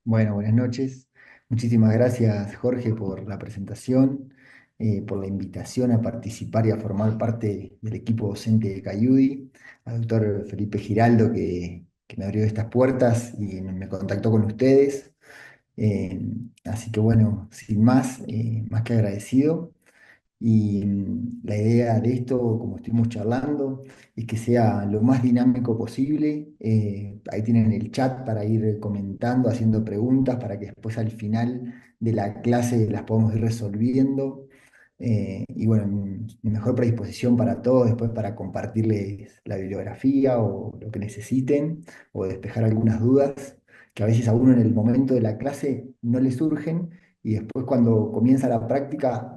Bueno, buenas noches. Muchísimas gracias, Jorge, por la presentación, por la invitación a participar y a formar parte del equipo docente de Cayudi, al doctor Felipe Giraldo, que me abrió estas puertas y me contactó con ustedes. Eh, Así que bueno, sin más, más que agradecido. Y la idea de esto, como estuvimos charlando, es que sea lo más dinámico posible. Ahí tienen el chat para ir comentando, haciendo preguntas, para que después al final de la clase las podamos ir resolviendo. Y bueno, mi mejor predisposición para todos después para compartirles la bibliografía o lo que necesiten, o despejar algunas dudas que a veces a uno en el momento de la clase no le surgen, y después cuando comienza la práctica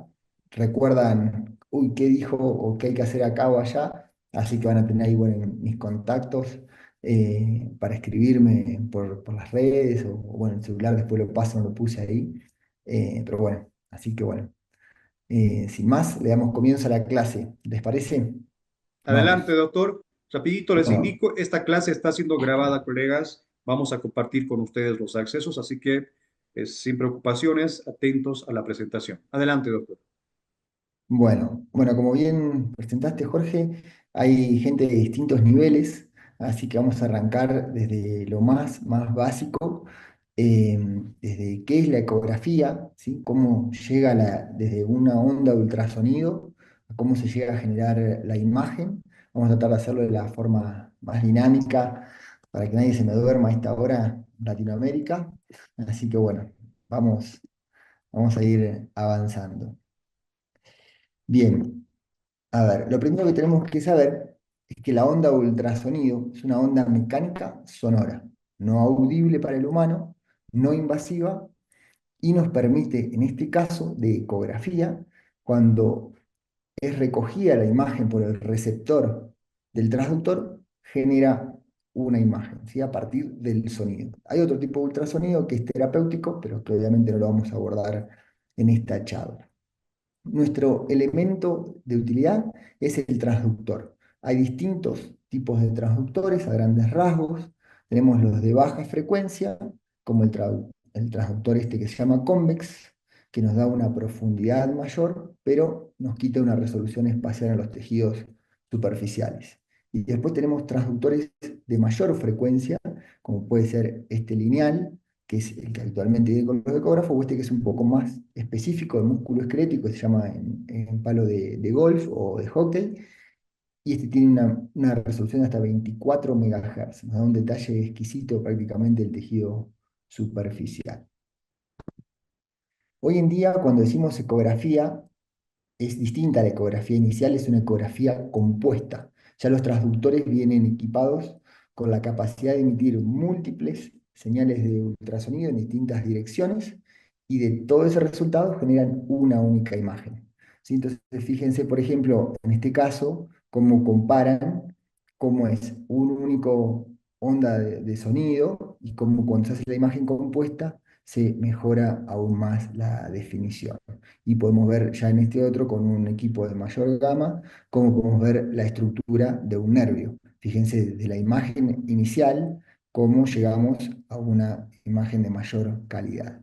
recuerdan, uy, qué dijo o qué hay que hacer acá o allá, así que van a tener ahí, bueno, mis contactos para escribirme por las redes o, bueno, el celular después lo paso, no lo puse ahí. Pero bueno, así que bueno, sin más, le damos comienzo a la clase. ¿Les parece? Adelante, Vamos. doctor. Rapidito les Bueno, indico, esta clase está siendo grabada, colegas. Vamos a compartir con ustedes los accesos, así que sin preocupaciones, atentos a la presentación. Adelante, doctor. bueno, como bien presentaste, Jorge, hay gente de distintos niveles, así que vamos a arrancar desde lo más básico, eh, desde qué es la ecografía, ¿sí? Cómo llega desde una onda de ultrasonido a cómo se llega a generar la imagen. Vamos a tratar de hacerlo de la forma más dinámica para que nadie se me duerma a esta hora en Latinoamérica. Así que bueno, vamos, vamos a ir avanzando. Bien. A ver, lo primero que tenemos que saber es que la onda ultrasonido es una onda mecánica sonora, no audible para el humano, no invasiva y nos permite, en este caso de ecografía, cuando es recogida la imagen por el receptor del transductor, genera una imagen, ¿sí? A partir del sonido. Hay otro tipo de ultrasonido que es terapéutico, pero que obviamente no lo vamos a abordar en esta charla. Nuestro elemento de utilidad es el transductor. Hay distintos tipos de transductores a grandes rasgos. Tenemos los de baja frecuencia, como el transductor este que se llama convex, que nos da una profundidad mayor, pero nos quita una resolución espacial en los tejidos superficiales. Y después tenemos transductores de mayor frecuencia, como puede ser este lineal, que es el que actualmente viene con los ecógrafos, o este que es un poco más específico de músculo esquelético, que se llama en palo de golf o de hockey, y este tiene una resolución de hasta 24 MHz, nos da un detalle exquisito prácticamente del tejido superficial. Hoy en día, cuando decimos ecografía, es distinta a la ecografía inicial, es una ecografía compuesta. Ya los transductores vienen equipados con la capacidad de emitir múltiples señales de ultrasonido en distintas direcciones y de todo ese resultado generan una única imagen. ¿Sí? Entonces, fíjense, por ejemplo, en este caso, cómo comparan cómo es un único onda de sonido y cómo cuando se hace la imagen compuesta se mejora aún más la definición. Y podemos ver ya en este otro, con un equipo de mayor gama, cómo podemos ver la estructura de un nervio. Fíjense desde la imagen inicial, cómo llegamos a una imagen de mayor calidad.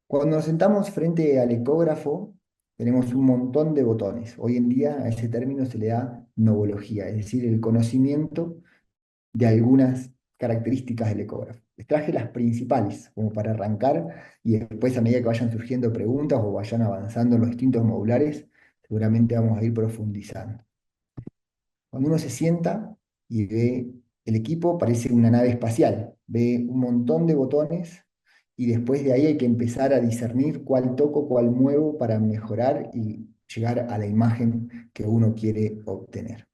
Cuando nos sentamos frente al ecógrafo, tenemos un montón de botones. Hoy en día a ese término se le da novología, es decir, el conocimiento de algunas características del ecógrafo. Les traje las principales, como para arrancar, y después a medida que vayan surgiendo preguntas o vayan avanzando en los distintos modulares, seguramente vamos a ir profundizando. Cuando uno se sienta y ve el equipo, parece una nave espacial, ve un montón de botones y después de ahí hay que empezar a discernir cuál toco, cuál muevo para mejorar y llegar a la imagen que uno quiere obtener.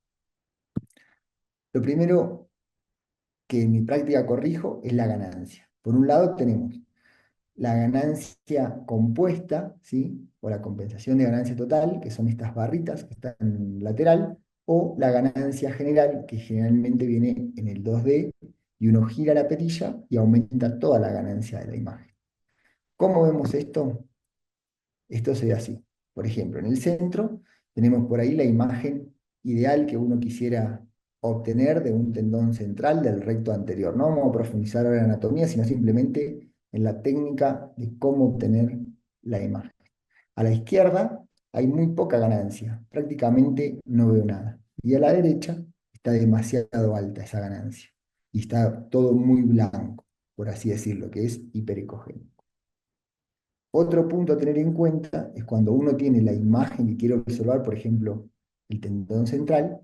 Lo primero que en mi práctica corrijo es la ganancia. Por un lado tenemos la ganancia compuesta, ¿sí? O la compensación de ganancia total, que son estas barritas que están lateral, o la ganancia general, que generalmente viene en el 2D, y uno gira la perilla y aumenta toda la ganancia de la imagen. ¿Cómo vemos esto? Esto se ve así. Por ejemplo, en el centro tenemos por ahí la imagen ideal que uno quisiera obtener de un tendón central del recto anterior. No vamos a profundizar ahora en anatomía, sino simplemente en la técnica de cómo obtener la imagen. A la izquierda hay muy poca ganancia, prácticamente no veo nada. Y a la derecha está demasiado alta esa ganancia. Y está todo muy blanco, por así decirlo, que es hiperecogénico. Otro punto a tener en cuenta es cuando uno tiene la imagen que quiere observar, por ejemplo, el tendón central,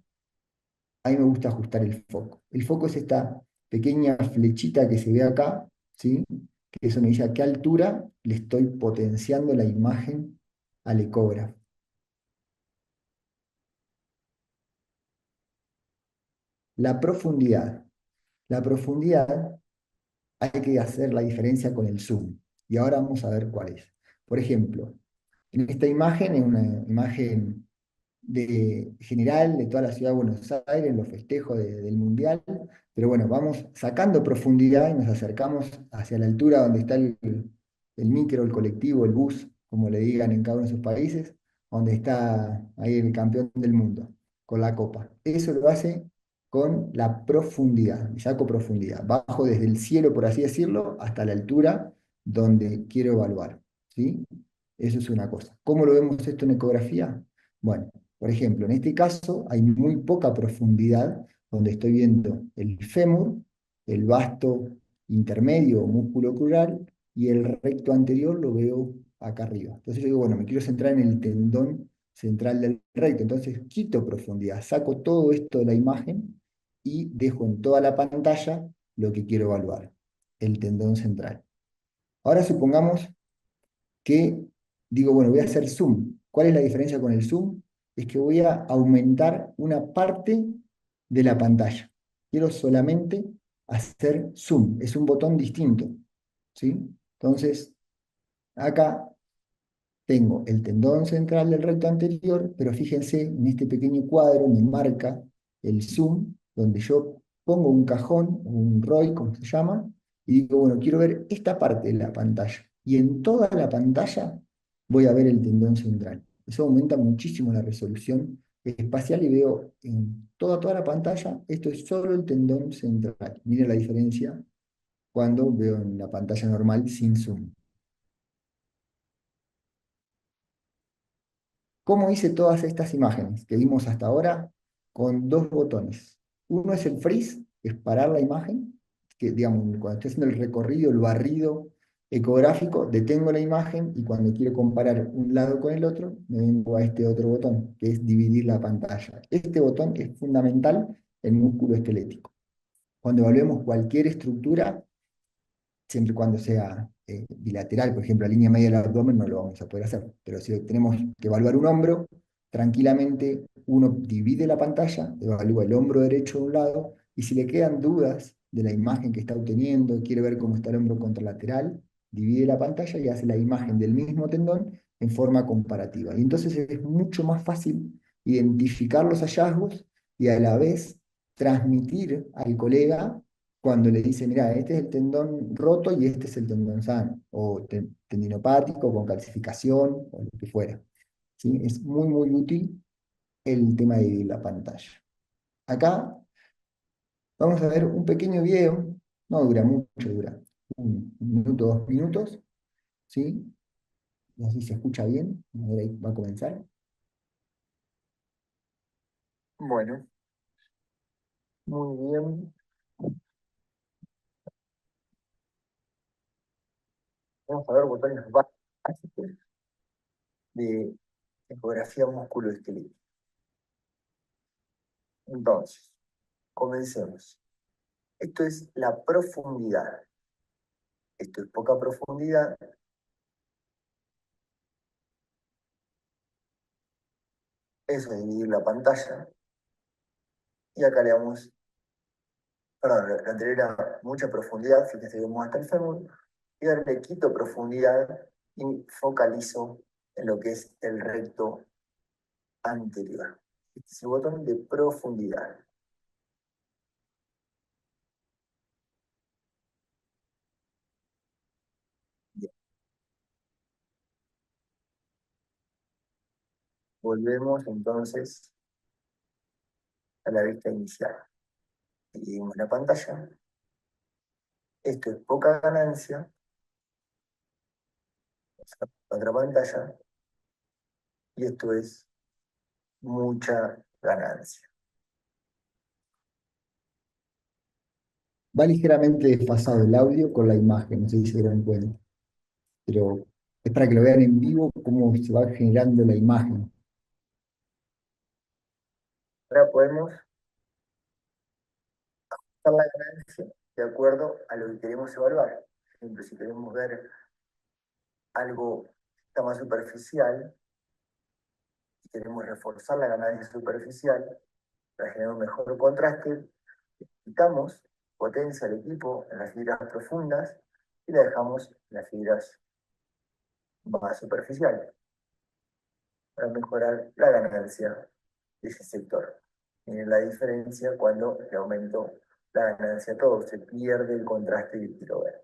a mí me gusta ajustar el foco. El foco es esta pequeña flechita que se ve acá, ¿sí? Que eso me dice a qué altura le estoy potenciando la imagen al ecógrafo. La profundidad. La profundidad hay que hacer la diferencia con el zoom. Y ahora vamos a ver cuál es. Por ejemplo, en esta imagen es una imagen general de toda la ciudad de Buenos Aires, los festejos del Mundial, pero bueno, vamos sacando profundidad y nos acercamos hacia la altura donde está el micro, el colectivo, el bus, como le digan en cada uno de sus países, donde está ahí el campeón del mundo, con la copa. Eso lo hace con la profundidad, y saco profundidad, bajo desde el cielo, por así decirlo, hasta la altura donde quiero evaluar, ¿sí? Eso es una cosa. ¿Cómo lo vemos esto en ecografía? Bueno, por ejemplo, en este caso hay muy poca profundidad donde estoy viendo el fémur, el vasto intermedio o músculo crural y el recto anterior lo veo acá arriba. Entonces yo digo, bueno, me quiero centrar en el tendón central del recto. Entonces quito profundidad, saco todo esto de la imagen y dejo en toda la pantalla lo que quiero evaluar, el tendón central. Ahora supongamos que digo, bueno, voy a hacer zoom. ¿Cuál es la diferencia con el zoom? Es que voy a aumentar una parte de la pantalla. Quiero solamente hacer zoom. Es un botón distinto, ¿sí? Entonces, acá tengo el tendón central del recto anterior, pero fíjense, en este pequeño cuadro me marca el zoom, donde yo pongo un cajón, un ROI, como se llama, y digo, bueno, quiero ver esta parte de la pantalla. Y en toda la pantalla voy a ver el tendón central. Eso aumenta muchísimo la resolución espacial y veo en toda la pantalla, esto es solo el tendón central. Miren la diferencia cuando veo en la pantalla normal sin zoom. ¿Cómo hice todas estas imágenes que vimos hasta ahora? Con dos botones. Uno es el freeze, que es parar la imagen, que digamos, cuando estoy haciendo el recorrido, el barrido ecográfico, detengo la imagen y cuando quiero comparar un lado con el otro, me vengo a este otro botón, que es dividir la pantalla. Este botón es fundamental en músculo esquelético. Cuando evaluemos cualquier estructura, siempre y cuando sea bilateral, por ejemplo, la línea media del abdomen no lo vamos a poder hacer, pero si tenemos que evaluar un hombro, tranquilamente uno divide la pantalla, evalúa el hombro derecho de un lado, y si le quedan dudas de la imagen que está obteniendo, quiere ver cómo está el hombro contralateral, divide la pantalla y hace la imagen del mismo tendón en forma comparativa. Y entonces es mucho más fácil identificar los hallazgos y a la vez transmitir al colega cuando le dice, mira, este es el tendón roto y este es el tendón sano, o tendinopático con calcificación, o lo que fuera. ¿Sí? Es muy, muy útil el tema de la pantalla. Acá vamos a ver un pequeño video, no dura mucho, dura un minuto, 2 minutos, ¿sí? No sé si se escucha bien, a ver, ahí va a comenzar. Bueno, muy bien. Vamos a ver botones básicos de ecografía musculoesquelética. Entonces, comencemos. Esto es la profundidad. Esto es poca profundidad. Eso es dividir la pantalla. Y acá le damos, perdón, la anterior era mucha profundidad, fíjense que vemos hasta el fémur. Y ahora le quito profundidad y focalizo en lo que es el recto anterior. Este es el botón de profundidad. Bien. Volvemos entonces a la vista inicial. Dividimos la pantalla. Esto es poca ganancia. Otra pantalla. Y esto es mucha ganancia. Va ligeramente desfasado el audio con la imagen, no sé si se dieron cuenta, pero es para que lo vean en vivo cómo se va generando la imagen. Ahora podemos hacer la ganancia de acuerdo a lo que queremos evaluar. Por ejemplo, si queremos ver algo que está más superficial y queremos reforzar la ganancia superficial para generar un mejor contraste, quitamos potencia al equipo en las fibras profundas y la dejamos en las fibras más superficiales para mejorar la ganancia de ese sector. Miren la diferencia cuando le aumento la ganancia a todo, se pierde el contraste que quiero ver.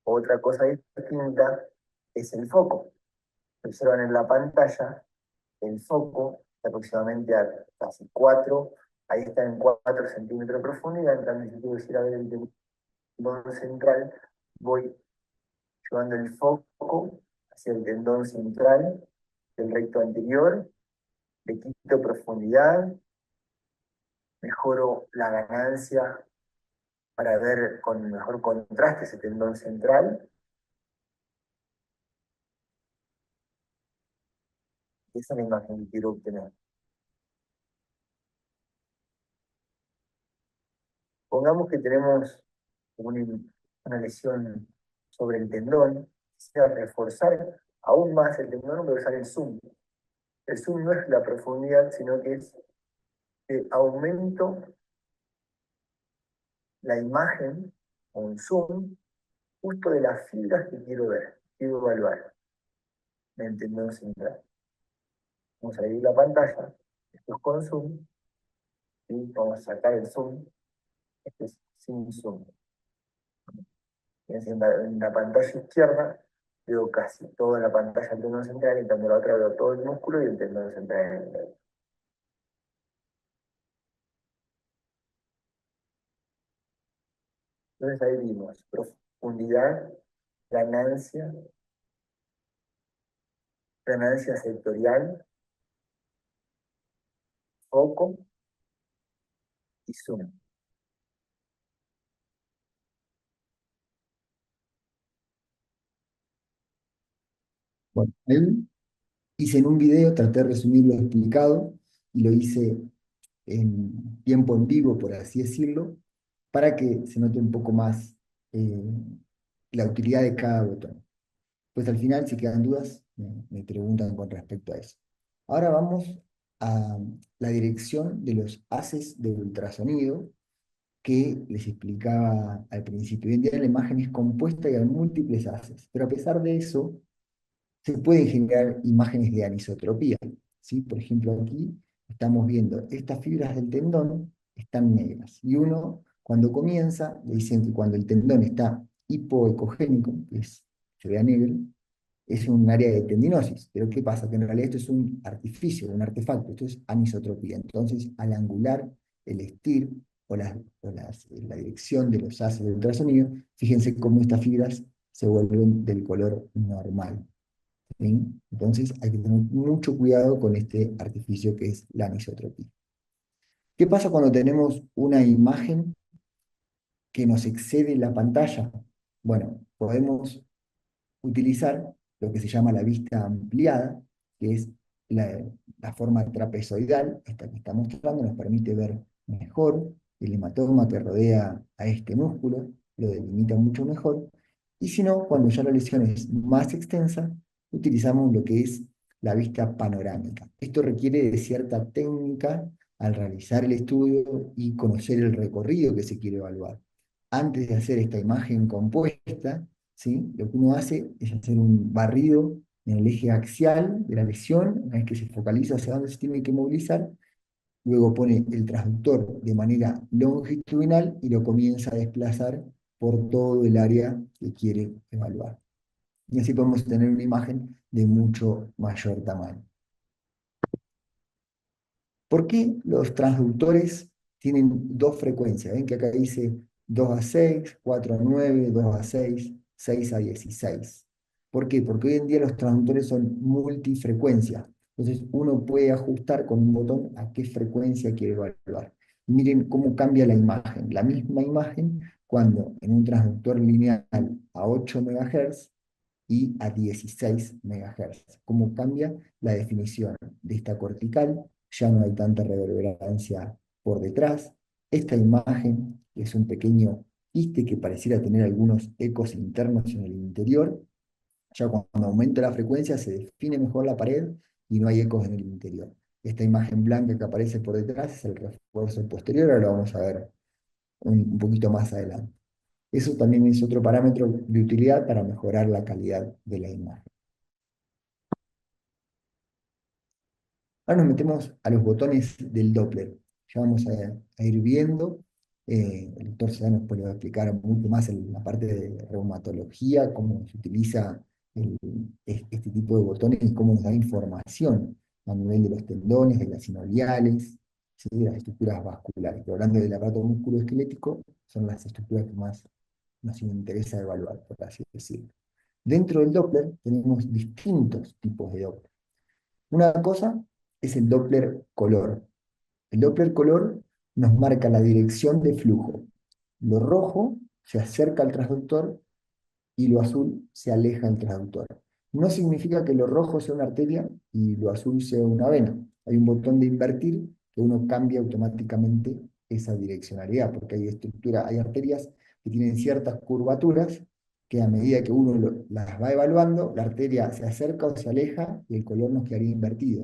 Otra cosa distinta es el foco. Observan en la pantalla, el foco está aproximadamente a casi 4, ahí está en 4 centímetros de profundidad, en cambio si quiero decir a ver el tendón central, voy llevando el foco hacia el tendón central del recto anterior, le quito profundidad, mejoro la ganancia para ver con mejor contraste ese tendón central. Esa es la imagen que quiero obtener. Pongamos que tenemos una lesión sobre el tendón, quisiera reforzar aún más el tendón, voy a usar el zoom. El zoom no es la profundidad, sino que es que aumento la imagen con zoom justo de las fibras que quiero ver, quiero evaluar en el tendón central. Vamos a dividir la pantalla, esto es con zoom, y vamos a sacar el zoom, este es sin zoom. En la pantalla izquierda veo casi toda la pantalla del tendón central, y en la otra veo todo el músculo y el tendón central en el medio. Entonces ahí vimos profundidad, ganancia, ganancia sectorial, foco y zoom. Bueno, ahí hice en un video, traté de resumir lo explicado y lo hice en tiempo en vivo, por así decirlo, para que se note un poco más eh, la utilidad de cada botón. Pues al final, si quedan dudas, me preguntan con respecto a eso. Ahora vamos a la dirección de los haces de ultrasonido que les explicaba al principio. Hoy en día la imagen es compuesta y hay múltiples haces, pero a pesar de eso, se pueden generar imágenes de anisotropía, ¿sí? Por ejemplo, aquí estamos viendo estas fibras del tendón están negras. Y uno, cuando comienza, le dicen que cuando el tendón está hipoecogénico, que se vea negro, es un área de tendinosis. Pero ¿qué pasa? Que en realidad esto es un artificio, un artefacto, esto es anisotropía. Entonces, al angular el STIR la dirección de los haces de ultrasonido, fíjense cómo estas fibras se vuelven del color normal. ¿Sí? Entonces hay que tener mucho cuidado con este artificio que es la anisotropía. ¿Qué pasa cuando tenemos una imagen que nos excede la pantalla? Bueno, podemos utilizar lo que se llama la vista ampliada, que es la, la forma trapezoidal, esta que está mostrando, nos permite ver mejor el hematoma que rodea a este músculo, lo delimita mucho mejor, y si no, cuando ya la lesión es más extensa, utilizamos lo que es la vista panorámica. Esto requiere de cierta técnica al realizar el estudio y conocer el recorrido que se quiere evaluar. Antes de hacer esta imagen compuesta, ¿sí? Lo que uno hace es hacer un barrido en el eje axial de la lesión, una vez que se focaliza hacia dónde se tiene que movilizar, luego pone el transductor de manera longitudinal y lo comienza a desplazar por todo el área que quiere evaluar. Y así podemos tener una imagen de mucho mayor tamaño. ¿Por qué los transductores tienen dos frecuencias? Ven que acá dice 2 a 6, 4 a 9, 2 a 6, 6 a 16. ¿Por qué? Porque hoy en día los transductores son multifrecuencia. Entonces uno puede ajustar con un botón a qué frecuencia quiere evaluar. Miren cómo cambia la imagen. La misma imagen cuando en un transductor lineal a 8 MHz y a 16 MHz. Cómo cambia la definición de esta cortical, ya no hay tanta reverberancia por detrás. Esta imagen, que es un pequeño quiste que pareciera tener algunos ecos internos en el interior, ya cuando aumenta la frecuencia se define mejor la pared y no hay ecos en el interior. Esta imagen blanca que aparece por detrás es el refuerzo posterior, ahora lo vamos a ver un poquito más adelante. Eso también es otro parámetro de utilidad para mejorar la calidad de la imagen. Ahora nos metemos a los botones del Doppler. Ya vamos a ir viendo. El doctor Sedano después le va a explicar mucho más en la parte de reumatología, cómo se utiliza el- este tipo de botones y cómo nos da información a nivel de los tendones, de las sinoviales, ¿sí? De las estructuras vasculares. Pero hablando del aparato musculoesquelético, son las estructuras que más nos interesa evaluar, por así decirlo. Dentro del Doppler tenemos distintos tipos de Doppler. Una cosa es el Doppler color. El Doppler color nos marca la dirección de flujo. Lo rojo se acerca al transductor y lo azul se aleja del transductor. No significa que lo rojo sea una arteria y lo azul sea una vena. Hay un botón de invertir que uno cambia automáticamente esa direccionalidad, porque hay estructura, hay arterias que tienen ciertas curvaturas que a medida que uno las va evaluando, la arteria se acerca o se aleja y el color nos quedaría invertido.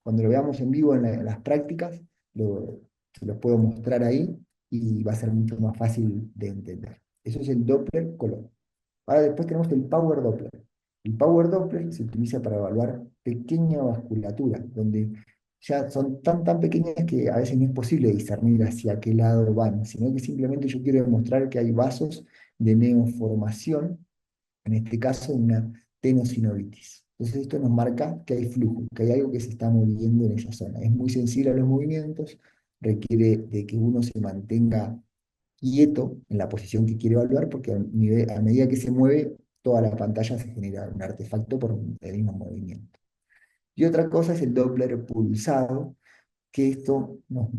Cuando lo veamos en vivo en las prácticas, se lo puedo mostrar ahí y va a ser mucho más fácil de entender. Eso es el Doppler color. Ahora después tenemos el Power Doppler. El Power Doppler se utiliza para evaluar pequeña vasculatura, donde ya son tan pequeñas que a veces no es posible discernir hacia qué lado van, sino que simplemente yo quiero demostrar que hay vasos de neoformación, en este caso una tenosinovitis. Entonces esto nos marca que hay flujo, que hay algo que se está moviendo en esa zona. Es muy sensible a los movimientos, requiere de que uno se mantenga quieto en la posición que quiere evaluar, porque a medida que se mueve, toda la pantalla se genera un artefacto por el mismo movimiento. Y otra cosa es el Doppler pulsado, que esto nos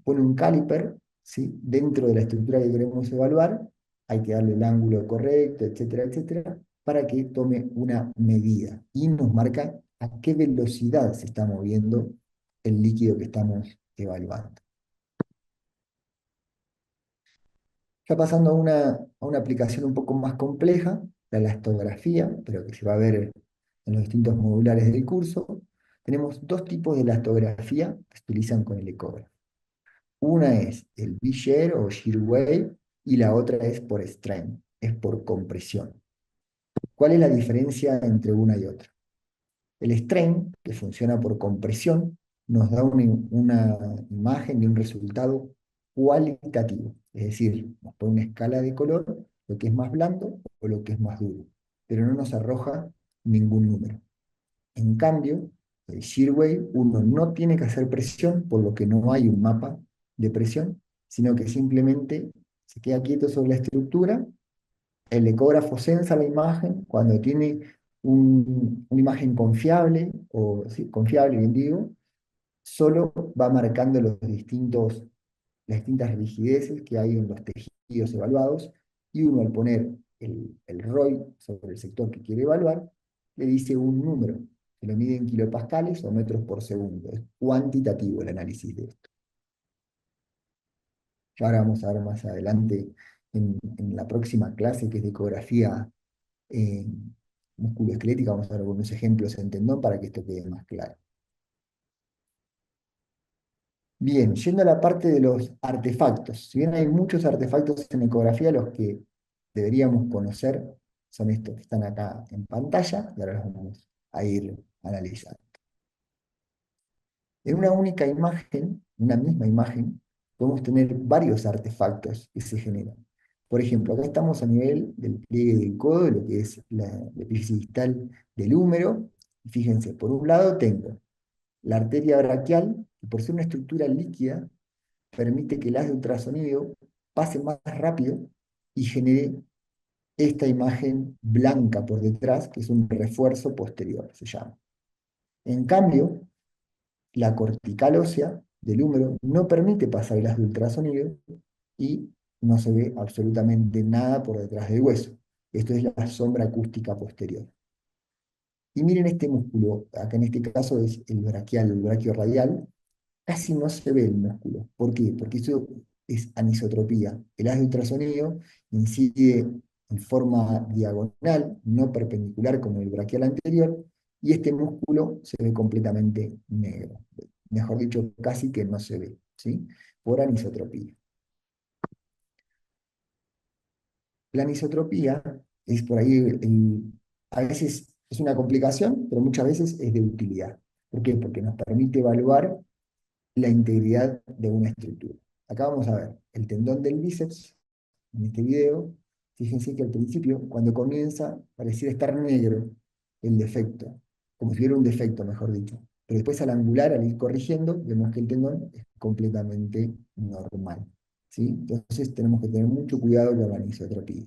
pone un caliper, ¿sí? Dentro de la estructura que queremos evaluar, hay que darle el ángulo correcto, etcétera, etcétera, para que tome una medida y nos marca a qué velocidad se está moviendo el líquido que estamos evaluando. Ya pasando a una aplicación un poco más compleja, la elastografía, pero que se va a ver en los distintos modulares del curso, tenemos dos tipos de elastografía que se utilizan con el ecógrafo. Una es el V-shear o shear wave y la otra es por strain, es por compresión. ¿Cuál es la diferencia entre una y otra? El strain, que funciona por compresión, nos da una imagen y un resultado cualitativo. Es decir, nos pone una escala de color, lo que es más blando o lo que es más duro, pero no nos arroja ningún número. En cambio, el shear wave, uno no tiene que hacer presión, por lo que no hay un mapa de presión, sino que simplemente se queda quieto sobre la estructura, el ecógrafo sensa la imagen cuando tiene una imagen confiable, o sí, confiable, bien digo, solo va marcando las distintas rigideces que hay en los tejidos evaluados, y uno al poner el ROI sobre el sector que quiere evaluar, le dice un número, que lo mide en kilopascales o metros por segundo. Es cuantitativo el análisis de esto. Ya ahora vamos a ver más adelante en la próxima clase, que es de ecografía eh, musculoesquelética, vamos a ver algunos ejemplos en tendón para que esto quede más claro. Bien, yendo a la parte de los artefactos. Si bien hay muchos artefactos en ecografía, los que deberíamos conocer son estos que están acá en pantalla, y ahora los vamos a ir analizando. En una única imagen, una misma imagen, podemos tener varios artefactos que se generan. Por ejemplo, acá estamos a nivel del pliegue del codo, de lo que es la epífisis distal del húmero. Fíjense, por un lado tengo la arteria braquial, Y por ser una estructura líquida, permite que el haz de ultrasonido pase más rápido y genere esta imagen blanca por detrás, que es un refuerzo posterior, se llama. En cambio, la cortical ósea del húmero no permite pasar el haz de ultrasonido y no se ve absolutamente nada por detrás del hueso. Esto es la sombra acústica posterior. Y miren este músculo, acá en este caso es el braquial, el braquio radial, casi no se ve el músculo. ¿Por qué? Porque eso es anisotropía. El haz de ultrasonido incide en forma diagonal, no perpendicular como el braquial anterior, y este músculo se ve completamente negro. Mejor dicho, casi que no se ve, ¿sí? Por anisotropía. La anisotropía es por ahí, a veces es una complicación, pero muchas veces es de utilidad. ¿Por qué? Porque nos permite evaluar la integridad de una estructura. Acá vamos a ver el tendón del bíceps en este video. Fíjense que al principio, cuando comienza, pareciera estar negro el defecto, como si hubiera un defecto, mejor dicho. Pero después al angular, al ir corrigiendo, vemos que el tendón es completamente normal. ¿Sí? Entonces tenemos que tener mucho cuidado con la anisotropía.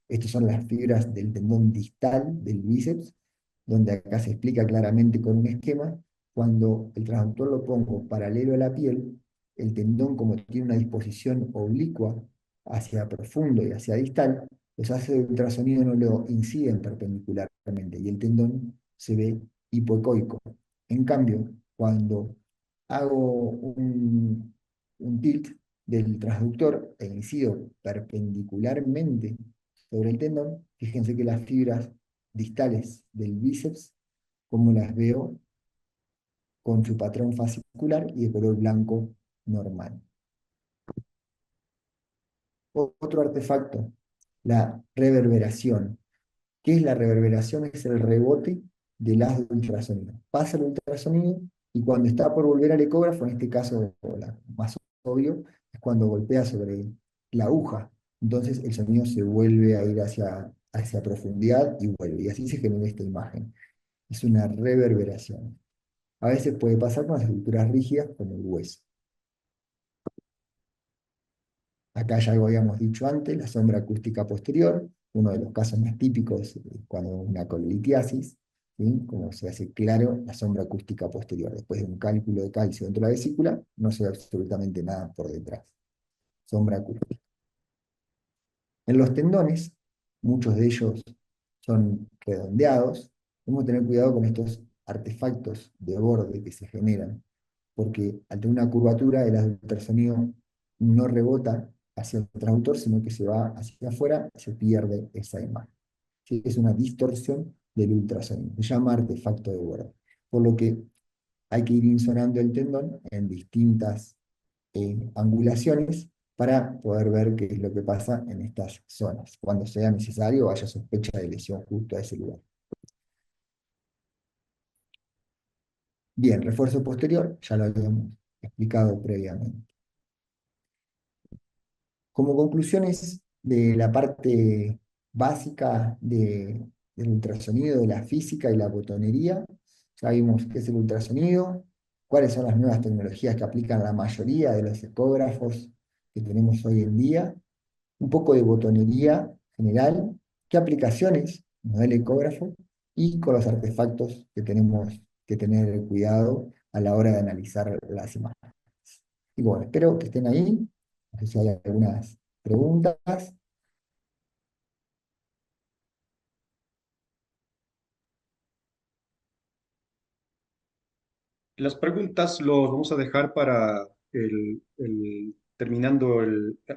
Estas son las fibras del tendón distal del bíceps, donde acá se explica claramente con un esquema. Cuando el transductor lo pongo paralelo a la piel, el tendón, como tiene una disposición oblicua hacia profundo y hacia distal, los haces de ultrasonido no lo inciden perpendicularmente y el tendón se ve hipoecoico. En cambio, cuando hago un tilt del transductor e incido perpendicularmente sobre el tendón, fíjense que las fibras distales del bíceps, como las veo con su patrón fascicular y de color blanco normal. Otro artefacto, la reverberación. ¿Qué es la reverberación? Es el rebote del haz de ultrasonido. Pasa el ultrasonido y cuando está por volver al ecógrafo, en este caso más obvio, es cuando golpea sobre la aguja. Entonces el sonido se vuelve a ir hacia profundidad y vuelve. Y así se genera esta imagen. Es una reverberación. A veces puede pasar con las estructuras rígidas como el hueso. Acá ya lo habíamos dicho antes, la sombra acústica posterior, uno de los casos más típicos cuando una colelitiasis, ¿sí? Como se hace claro, la sombra acústica posterior. Después de un cálculo de calcio dentro de la vesícula, no se ve absolutamente nada por detrás. Sombra acústica. En los tendones, muchos de ellos son redondeados. Tenemos que tener cuidado con estos artefactos de borde que se generan, porque al tener una curvatura, el ultrasonido no rebota hacia el transductor, sino que se va hacia afuera y se pierde esa imagen. ¿Sí? Es una distorsión del ultrasonido. Se llama artefacto de borde. Por lo que hay que ir insonando el tendón en distintas angulaciones para poder ver qué es lo que pasa en estas zonas, cuando sea necesario o haya sospecha de lesión justo a ese lugar. Bien, refuerzo posterior, ya lo habíamos explicado previamente. Como conclusiones de la parte básica del ultrasonido, de la física y la botonería, ya vimos qué es el ultrasonido, cuáles son las nuevas tecnologías que aplican la mayoría de los ecógrafos que tenemos hoy en día, un poco de botonería general, qué aplicaciones nos da el ecógrafo y con los artefactos que tenemos que tener cuidado a la hora de analizar las imágenes. Y bueno, espero que estén ahí. No sé si hay algunas preguntas. Las preguntas los vamos a dejar para terminando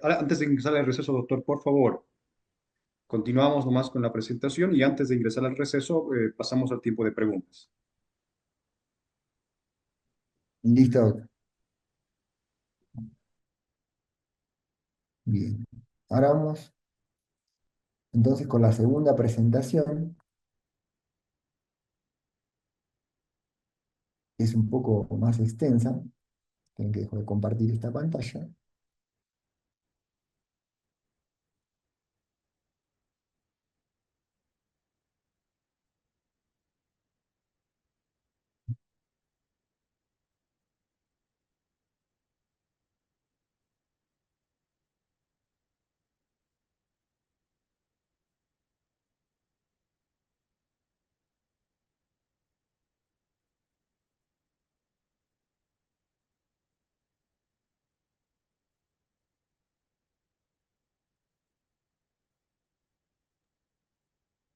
antes de ingresar al receso, doctor, por favor, continuamos nomás con la presentación y antes de ingresar al receso, pasamos al tiempo de preguntas. Listo. Bien. Ahora vamos entonces con la segunda presentación, que es un poco más extensa. Tengo que dejar de compartir esta pantalla.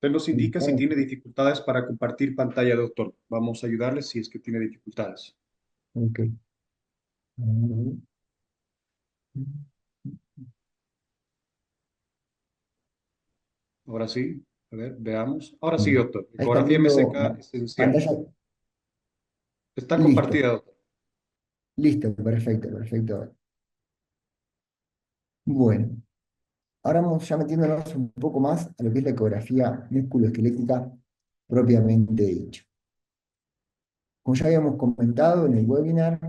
Usted nos indica si Ok, tiene dificultades para compartir pantalla, doctor. Vamos a ayudarle si es que tiene dificultades. ok. Ahora sí, a ver, veamos. Ahora sí, Bien. doctor. Ahí están Ecografía viendo MSK esencial. pantalla. Está Listo, compartida, doctor. listo, perfecto, perfecto. Bueno, ahora vamos ya metiéndonos un poco más a lo que es la ecografía musculoesquelética propiamente dicho. Como ya habíamos comentado en el webinar,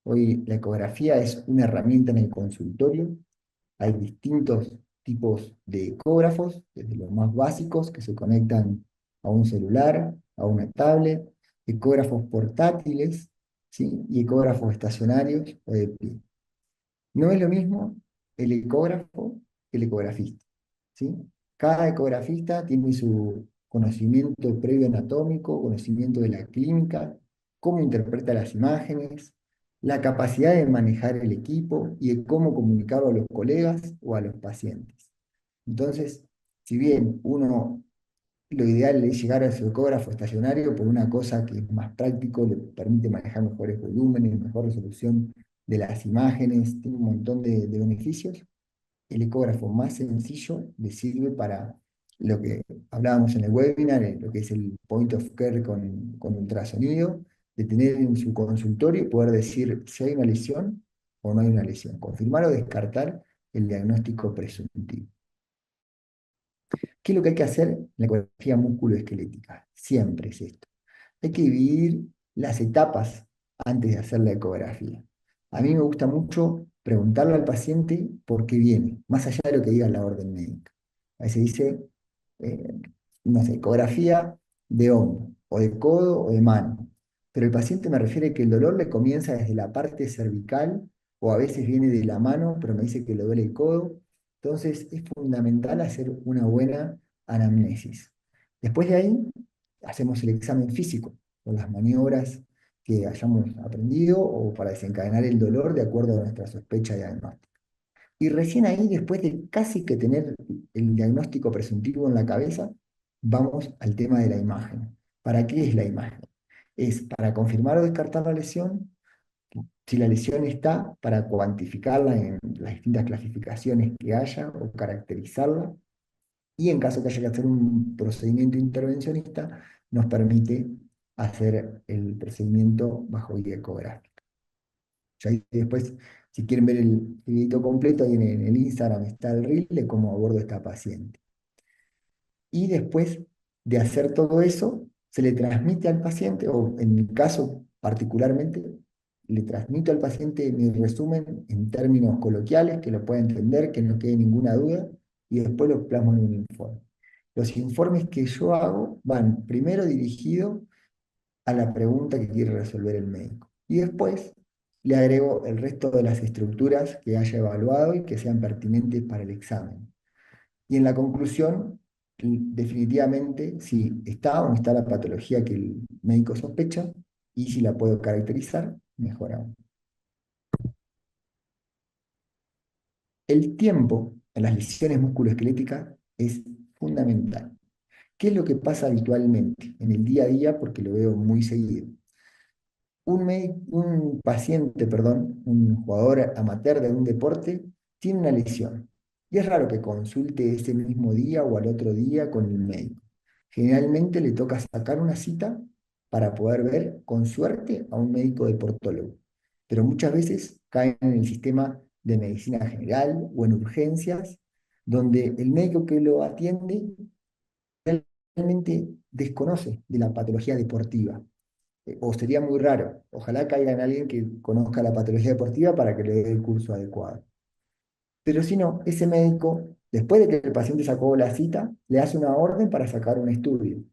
hoy la ecografía es una herramienta en el consultorio. Hay distintos tipos de ecógrafos, desde los más básicos que se conectan a un celular, a una tablet, ecógrafos portátiles, ¿sí? Y ecógrafos estacionarios o de pie. No es lo mismo el ecógrafo que el ecografista, ¿sí? Cada ecografista tiene su conocimiento previo anatómico, conocimiento de la clínica, cómo interpreta las imágenes, la capacidad de manejar el equipo y de cómo comunicarlo a los colegas o a los pacientes. Entonces, si bien lo ideal es llegar a su ecógrafo estacionario por una cosa que es más práctico, le permite manejar mejores volúmenes, mejor resolución de las imágenes, tiene un montón de beneficios. El ecógrafo más sencillo le sirve para lo que hablábamos en el webinar, lo que es el point of care con ultrasonido, de tener en su consultorio y poder decir si hay una lesión o no hay una lesión, confirmar o descartar el diagnóstico presuntivo. ¿Qué es lo que hay que hacer en la ecografía musculoesquelética? Siempre es esto. Hay que dividir las etapas antes de hacer la ecografía. A mí me gusta mucho preguntarle al paciente por qué viene, más allá de lo que diga la orden médica. A veces dice, eh, no sé, ecografía de hombro, o de codo, o de mano. Pero el paciente me refiere que el dolor le comienza desde la parte cervical, o a veces viene de la mano, pero me dice que le duele el codo. Entonces es fundamental hacer una buena anamnesis. Después de ahí, hacemos el examen físico, con las maniobras que hayamos aprendido o para desencadenar el dolor de acuerdo a nuestra sospecha diagnóstica. Y recién ahí, después de casi que tener el diagnóstico presuntivo en la cabeza, vamos al tema de la imagen. ¿Para qué es la imagen? Es para confirmar o descartar la lesión, si la lesión está, para cuantificarla en las distintas clasificaciones que haya o caracterizarla, y en caso que haya que hacer un procedimiento intervencionista, nos permite hacer el procedimiento bajo guía ecográfica. Ya ahí después, si quieren ver el video completo, ahí en el Instagram está el reel de cómo abordo esta paciente. Y después de hacer todo eso, se le transmite al paciente, o en mi caso particularmente, le transmito al paciente mi resumen en términos coloquiales, que lo pueda entender, que no quede ninguna duda, y después lo plasmo en un informe. Los informes que yo hago van primero dirigidos a la pregunta que quiere resolver el médico. Y después le agrego el resto de las estructuras que haya evaluado y que sean pertinentes para el examen. Y en la conclusión, definitivamente, si está o no está la patología que el médico sospecha y si la puedo caracterizar, mejor aún. El tiempo en las lesiones musculoesqueléticas es fundamental. ¿Qué es lo que pasa habitualmente en el día a día? Porque lo veo muy seguido. Un paciente, perdón, un jugador amateur de un deporte, tiene una lesión. Y es raro que consulte ese mismo día o al otro día con el médico. Generalmente le toca sacar una cita para poder ver, con suerte, a un médico deportólogo. Pero muchas veces caen en el sistema de medicina general o en urgencias, donde el médico que lo atiende realmente desconoce de la patología deportiva, o sería muy raro. Ojalá caiga en alguien que conozca la patología deportiva para que le dé el curso adecuado. Pero si no, ese médico, después de que el paciente sacó la cita, le hace una orden para sacar un estudio,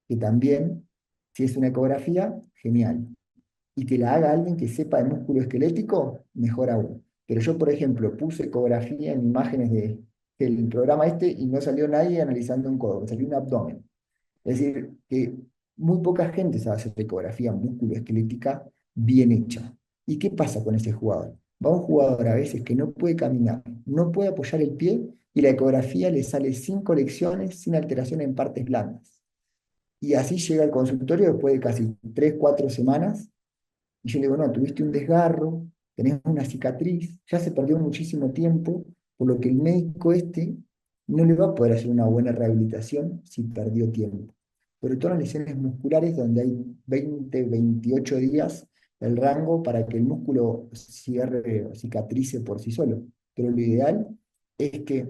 que también, si es una ecografía, genial. Y que la haga alguien que sepa de músculo esquelético, mejor aún. Pero yo, por ejemplo, puse ecografía en imágenes del programa este y no salió nadie analizando un codo, me salió un abdomen. Es decir, que muy poca gente sabe hacer ecografía musculoesquelética bien hecha. ¿Y qué pasa con ese jugador? Va un jugador a veces que no puede caminar, no puede apoyar el pie y la ecografía le sale sin colecciones, sin alteración en partes blandas. Y así llega al consultorio después de casi 3 4 semanas. Y yo le digo, no, tuviste un desgarro, tenés una cicatriz, ya se perdió muchísimo tiempo, por lo que el médico este no le va a poder hacer una buena rehabilitación si perdió tiempo. Sobre todo en las lesiones musculares, donde hay 20 28 días el rango para que el músculo cierre o cicatrice por sí solo. Pero lo ideal es que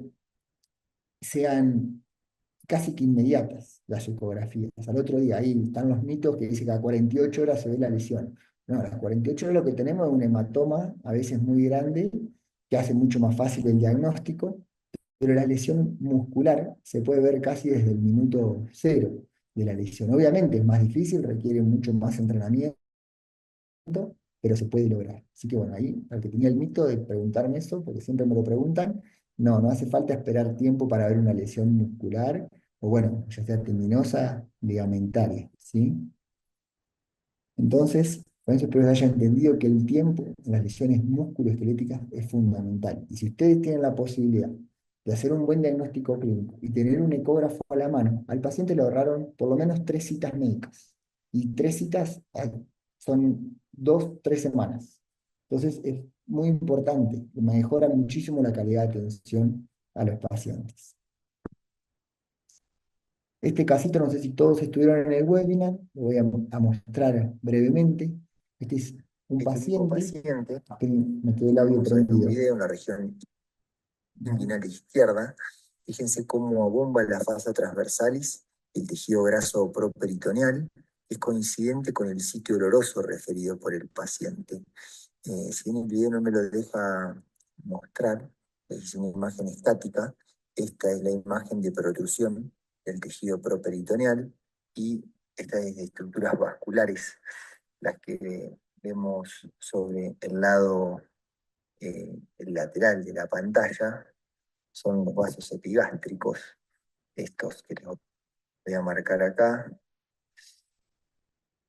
sean casi que inmediatas las ecografías. Al otro día, ahí están los mitos que dicen que a 48 horas se ve la lesión. No, a las 48 horas lo que tenemos es un hematoma, a veces muy grande, que hace mucho más fácil el diagnóstico, pero la lesión muscular se puede ver casi desde el minuto cero de la lesión. Obviamente es más difícil, requiere mucho más entrenamiento, pero se puede lograr. Así que bueno, ahí, al que tenía el mito de preguntarme eso, porque siempre me lo preguntan, no, no hace falta esperar tiempo para ver una lesión muscular, o bueno, ya sea tendinosa, ligamentaria, ¿sí? Entonces, con eso espero que haya entendido que el tiempo en las lesiones musculoesqueléticas es fundamental. Y si ustedes tienen la posibilidad de hacer un buen diagnóstico clínico y tener un ecógrafo a la mano, al paciente le ahorraron por lo menos 3 citas médicas. Y 3 citas son 2, 3 semanas. Entonces, es muy importante, mejora muchísimo la calidad de atención a los pacientes. Este casito, no sé si todos estuvieron en el webinar, lo voy a mostrar brevemente. Este es un Este mismo paciente, paciente, que me quedó el audio vamos a ver un prendido. video en la región inguinal izquierda. Fíjense cómo abomba la fascia transversalis, el tejido graso properitoneal, es coincidente con el sitio doloroso referido por el paciente. Si bien el video no me lo deja mostrar, es una imagen estática, esta es la imagen de protrusión del tejido properitoneal y esta es de estructuras vasculares, las que vemos sobre el lado el lateral de la pantalla, son los vasos epigástricos, estos que les voy a marcar acá,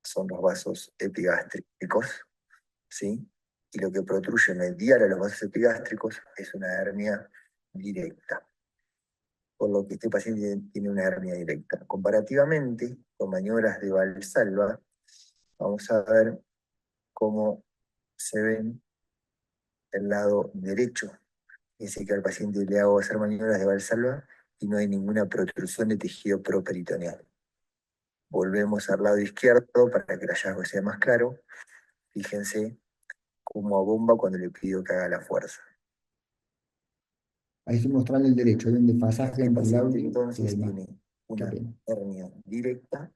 son los vasos epigástricos, ¿sí? Y lo que protruye medial a los vasos epigástricos es una hernia directa, por lo que este paciente tiene una hernia directa. Comparativamente, con maniobras de Valsalva, vamos a ver cómo se ven el lado derecho. Dice que al paciente le hago hacer maniobras de Valsalva y no hay ninguna protrusión de tejido properitoneal. Volvemos al lado izquierdo para que el hallazgo sea más claro. Fíjense cómo abomba cuando le pido que haga la fuerza. Ahí estoy mostrando el derecho, hay un desfasaje Este entre el paciente audio y la entonces imagen. tiene Qué una pena. hernia directa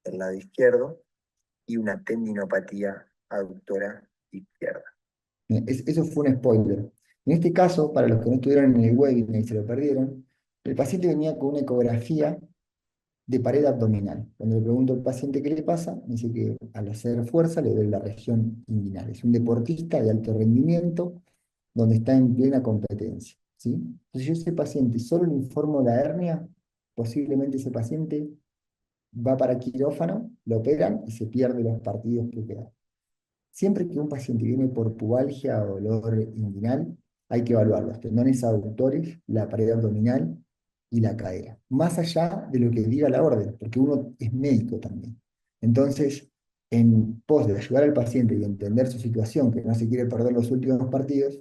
del lado izquierdo y una tendinopatía aductora izquierda. Bien, eso fue un spoiler. En este caso, para los que no estuvieron en el webinar y se lo perdieron, el paciente venía con una ecografía de pared abdominal. Cuando le pregunto al paciente qué le pasa, me dice que al hacer fuerza le duele la región inguinal. Es un deportista de alto rendimiento donde está en plena competencia, ¿sí? Entonces yo a ese paciente solo le informo la hernia, posiblemente ese paciente va para quirófano, lo operan y se pierde los partidos que quedan. Siempre que un paciente viene por pubalgia o dolor inguinal, hay que evaluar los tendones aductores, la pared abdominal y la cadera, más allá de lo que diga la orden, porque uno es médico también. Entonces, en pos de ayudar al paciente y entender su situación, que no se quiere perder los últimos partidos,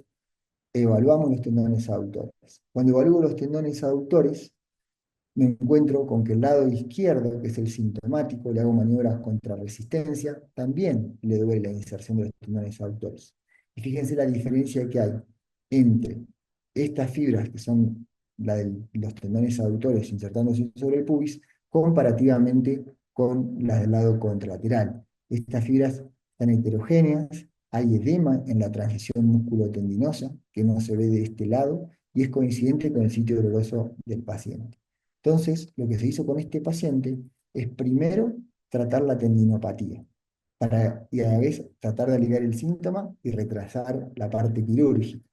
evaluamos los tendones aductores. Cuando evalúo los tendones aductores, me encuentro con que el lado izquierdo, que es el sintomático, le hago maniobras contra resistencia, también le duele la inserción de los tendones aductores. Y fíjense la diferencia que hay entre estas fibras, que son la de los tendones aductores insertándose sobre el pubis, comparativamente con las del lado contralateral. Estas fibras están heterogéneas, hay edema en la transición músculo-tendinosa, que no se ve de este lado, y es coincidente con el sitio doloroso del paciente. Entonces, lo que se hizo con este paciente es primero tratar la tendinopatía, y a la vez tratar de aliviar el síntoma y retrasar la parte quirúrgica.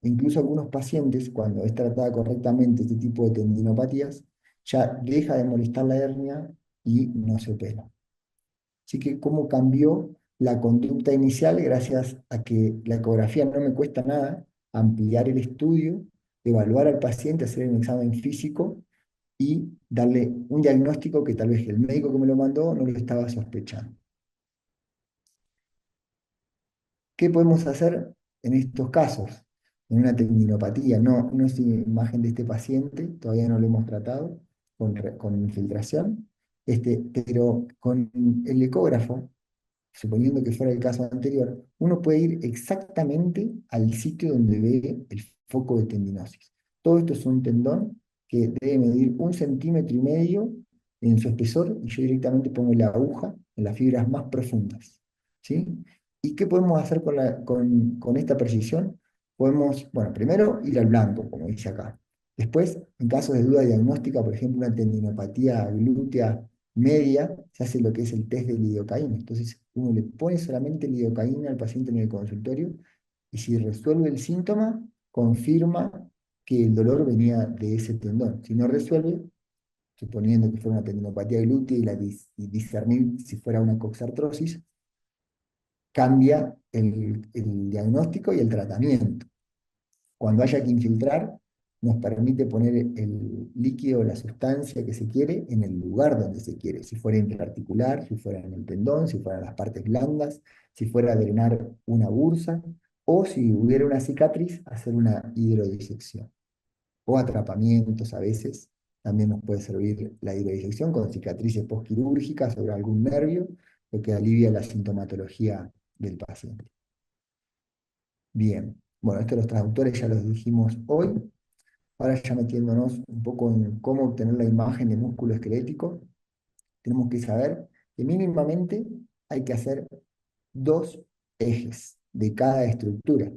Incluso algunos pacientes, cuando es tratada correctamente este tipo de tendinopatías, ya deja de molestar la hernia y no se opera. Así que cómo cambió la conducta inicial gracias a que la ecografía no me cuesta nada, ampliar el estudio evaluar al paciente, hacer un examen físico y darle un diagnóstico que tal vez el médico que me lo mandó no lo estaba sospechando. ¿Qué podemos hacer en estos casos? En una tendinopatía, no es imagen de este paciente, todavía no lo hemos tratado con infiltración, pero con el ecógrafo, suponiendo que fuera el caso anterior, uno puede ir exactamente al sitio donde ve el foco de tendinosis. Todo esto es un tendón que debe medir 1,5 centímetros en su espesor y yo directamente pongo la aguja en las fibras más profundas. ¿Sí? ¿Y qué podemos hacer con esta precisión? Podemos, bueno, primero ir al blanco, como dice acá. Después, en casos de duda diagnóstica, por ejemplo, una tendinopatía glútea media, se hace lo que es el test de lidocaína. Entonces, uno le pone solamente lidocaína al paciente en el consultorio y si resuelve el síntoma, confirma que el dolor venía de ese tendón. Si no resuelve, suponiendo que fuera una tendinopatía glútea y discernir si fuera una coxartrosis, cambia el diagnóstico y el tratamiento. Cuando haya que infiltrar, nos permite poner el líquido o la sustancia que se quiere en el lugar donde se quiere, si fuera interarticular, si fuera en el tendón, si fueran las partes blandas, si fuera a drenar una bursa, o si hubiera una cicatriz, hacer una hidrodisección. O atrapamientos a veces, también nos puede servir la hidrodisección con cicatrices postquirúrgicas sobre algún nervio, lo que alivia la sintomatología del paciente. Bien, bueno, esto los traductores ya los dijimos hoy. Ahora ya metiéndonos un poco en cómo obtener la imagen de músculo esquelético, tenemos que saber que mínimamente hay que hacer dos ejes de cada estructura.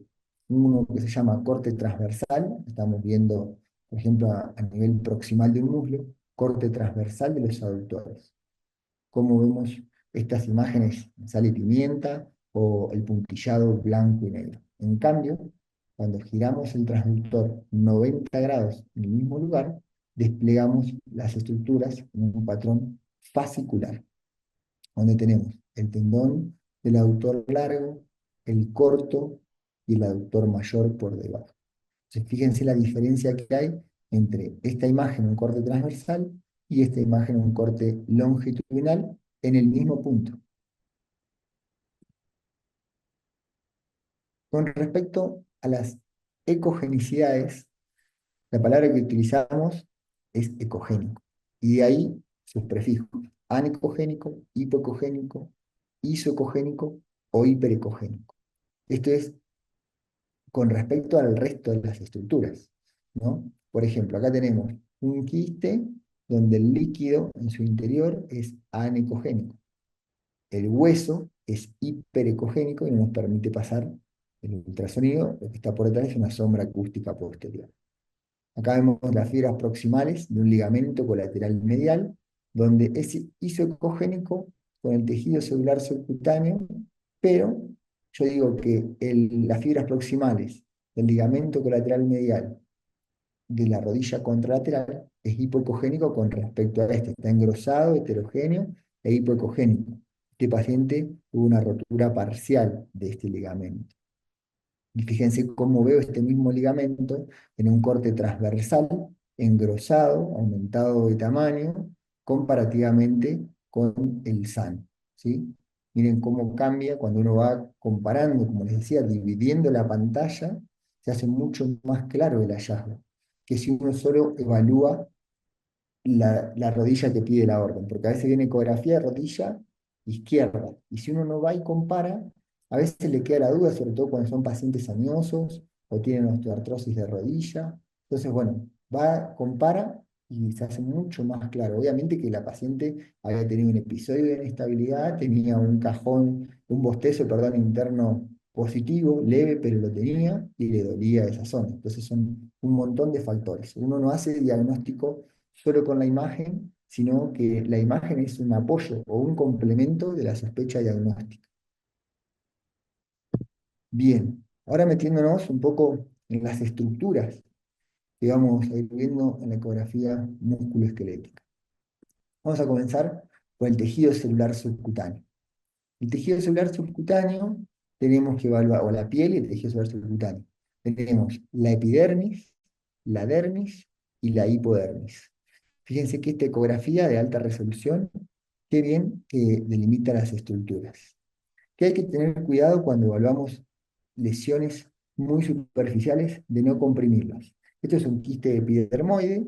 Uno que se llama corte transversal, estamos viendo, por ejemplo, a nivel proximal de un muslo, corte transversal de los aductores. Cómo vemos estas imágenes en sal y pimienta o el puntillado blanco y negro. En cambio, cuando giramos el transductor 90 grados en el mismo lugar, desplegamos las estructuras en un patrón fascicular, donde tenemos el tendón del aductor largo, el corto y el aductor mayor por debajo. Entonces, fíjense la diferencia que hay entre esta imagen, un corte transversal, y esta imagen, un corte longitudinal, en el mismo punto. Con respecto a las ecogenicidades, la palabra que utilizamos es ecogénico, y de ahí sus prefijos, anecogénico, hipoecogénico, isoecogénico o hiperecogénico. Esto es con respecto al resto de las estructuras, ¿no? Por ejemplo, acá tenemos un quiste donde el líquido en su interior es anecogénico. El hueso es hiperecogénico y no nos permite pasar el ultrasonido. Lo que está por detrás es una sombra acústica posterior. Acá vemos las fibras proximales de un ligamento colateral medial, donde es isoecogénico con el tejido celular subcutáneo, pero yo digo que las fibras proximales del ligamento colateral medial de la rodilla contralateral es hipoecogénico con respecto a este. Está engrosado, heterogéneo e hipoecogénico. Este paciente tuvo una rotura parcial de este ligamento. Y fíjense cómo veo este mismo ligamento en un corte transversal, engrosado, aumentado de tamaño, comparativamente con el sano. ¿Sí? Miren cómo cambia cuando uno va comparando, como les decía, dividiendo la pantalla, se hace mucho más claro el hallazgo, que si uno solo evalúa la rodilla que pide la orden, porque a veces viene ecografía de rodilla izquierda, y si uno no va y compara, a veces le queda la duda, sobre todo cuando son pacientes añosos o tienen osteoartrosis de rodilla. Entonces, bueno, va, compara y se hace mucho más claro. Obviamente que la paciente había tenido un episodio de inestabilidad, tenía un cajón, un bostezo, perdón, interno positivo, leve, pero lo tenía y le dolía esa zona. Entonces son un montón de factores. Uno no hace diagnóstico solo con la imagen, sino que la imagen es un apoyo o un complemento de la sospecha diagnóstica. Bien, ahora metiéndonos un poco en las estructuras que vamos a ir viendo en la ecografía musculoesquelética. Vamos a comenzar con el tejido celular subcutáneo. El tejido celular subcutáneo tenemos que evaluar, o la piel y el tejido celular subcutáneo. Tenemos la epidermis, la dermis y la hipodermis. Fíjense que esta ecografía de alta resolución, qué bien que delimita las estructuras. Que hay que tener cuidado cuando evaluamos lesiones muy superficiales de no comprimirlas. Esto es un quiste epidermoide.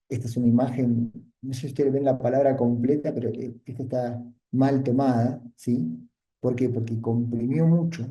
Esta es una imagen, no sé si ustedes ven la palabra completa, pero esta está mal tomada, ¿sí? ¿Por qué? Porque comprimió mucho.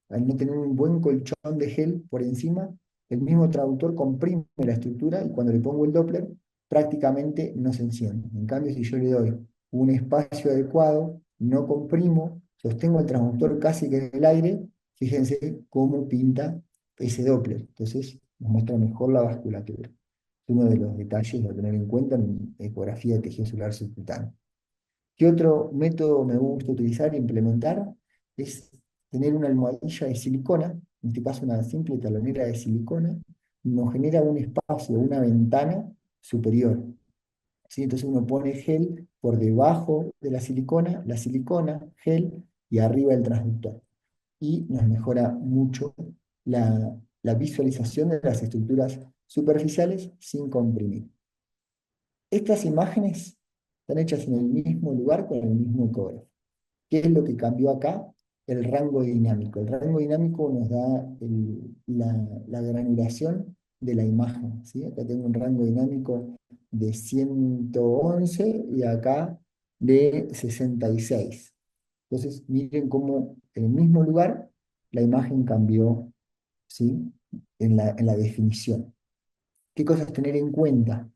Al no tener un buen colchón de gel por encima, el mismo traductor comprime la estructura y cuando le pongo el Doppler, prácticamente no se enciende. En cambio, si yo le doy un espacio adecuado, no comprimo, sostengo el transductor casi que en el aire, fíjense cómo pinta ese Doppler. Entonces, nos muestra mejor la vasculatura. Es uno de los detalles a tener en cuenta en ecografía de tejido celular subcutáneo. ¿Qué otro método me gusta utilizar e implementar? Es tener una almohadilla de silicona, en este caso una simple talonera de silicona, nos genera un espacio, una ventana superior. ¿Sí? Entonces uno pone gel por debajo de la silicona, gel, y arriba el transductor. Y nos mejora mucho la visualización de las estructuras superficiales sin comprimir. Estas imágenes están hechas en el mismo lugar con el mismo ecógrafo. ¿Qué es lo que cambió acá? El rango dinámico. El rango dinámico nos da la granulación de la imagen, ¿sí? Acá tengo un rango dinámico de 111 y acá de 66. Entonces, miren cómo en el mismo lugar la imagen cambió, ¿sí? En la definición. ¿Qué cosas tener en cuenta?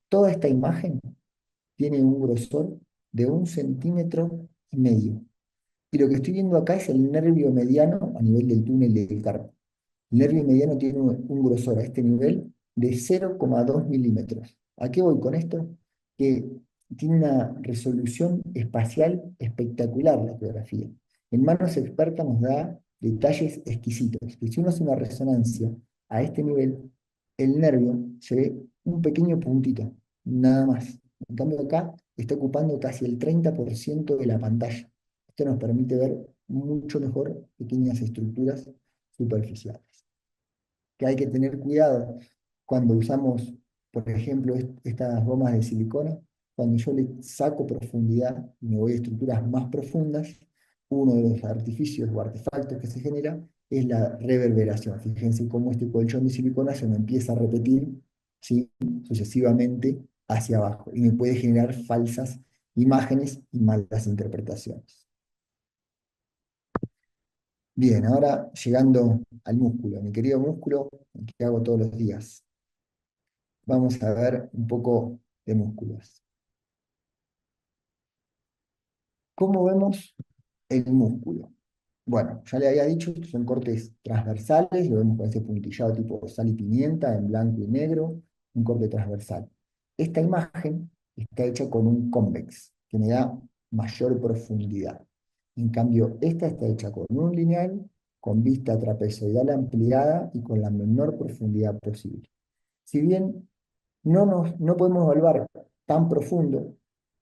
Toda esta imagen tiene un grosor de 1,5 centímetros. Y lo que estoy viendo acá es el nervio mediano a nivel del túnel del carpo. El nervio mediano tiene un grosor a este nivel de 0,2 milímetros. ¿A qué voy con esto? Que tiene una resolución espacial espectacular la ecografía. En manos expertas nos da detalles exquisitos. Que si uno hace una resonancia a este nivel, el nervio se ve un pequeño puntito, nada más. En cambio acá está ocupando casi el 30% de la pantalla. Esto nos permite ver mucho mejor pequeñas estructuras superficiales. Que hay que tener cuidado cuando usamos, por ejemplo, estas gomas de silicona, cuando yo le saco profundidad y me voy a estructuras más profundas, uno de los artificios o artefactos que se genera es la reverberación. Fíjense cómo este colchón de silicona se me empieza a repetir, ¿sí? Sucesivamente hacia abajo y me puede generar falsas imágenes y malas interpretaciones. Bien, ahora llegando al músculo, mi querido músculo, el que hago todos los días. Vamos a ver un poco de músculos. ¿Cómo vemos el músculo? Bueno, ya le había dicho, estos son cortes transversales, lo vemos con ese puntillado tipo sal y pimienta en blanco y negro, un corte transversal. Esta imagen está hecha con un convex, que me da mayor profundidad. En cambio, esta está hecha con un lineal, con vista trapezoidal ampliada y con la menor profundidad posible. Si bien no podemos evaluar tan profundo,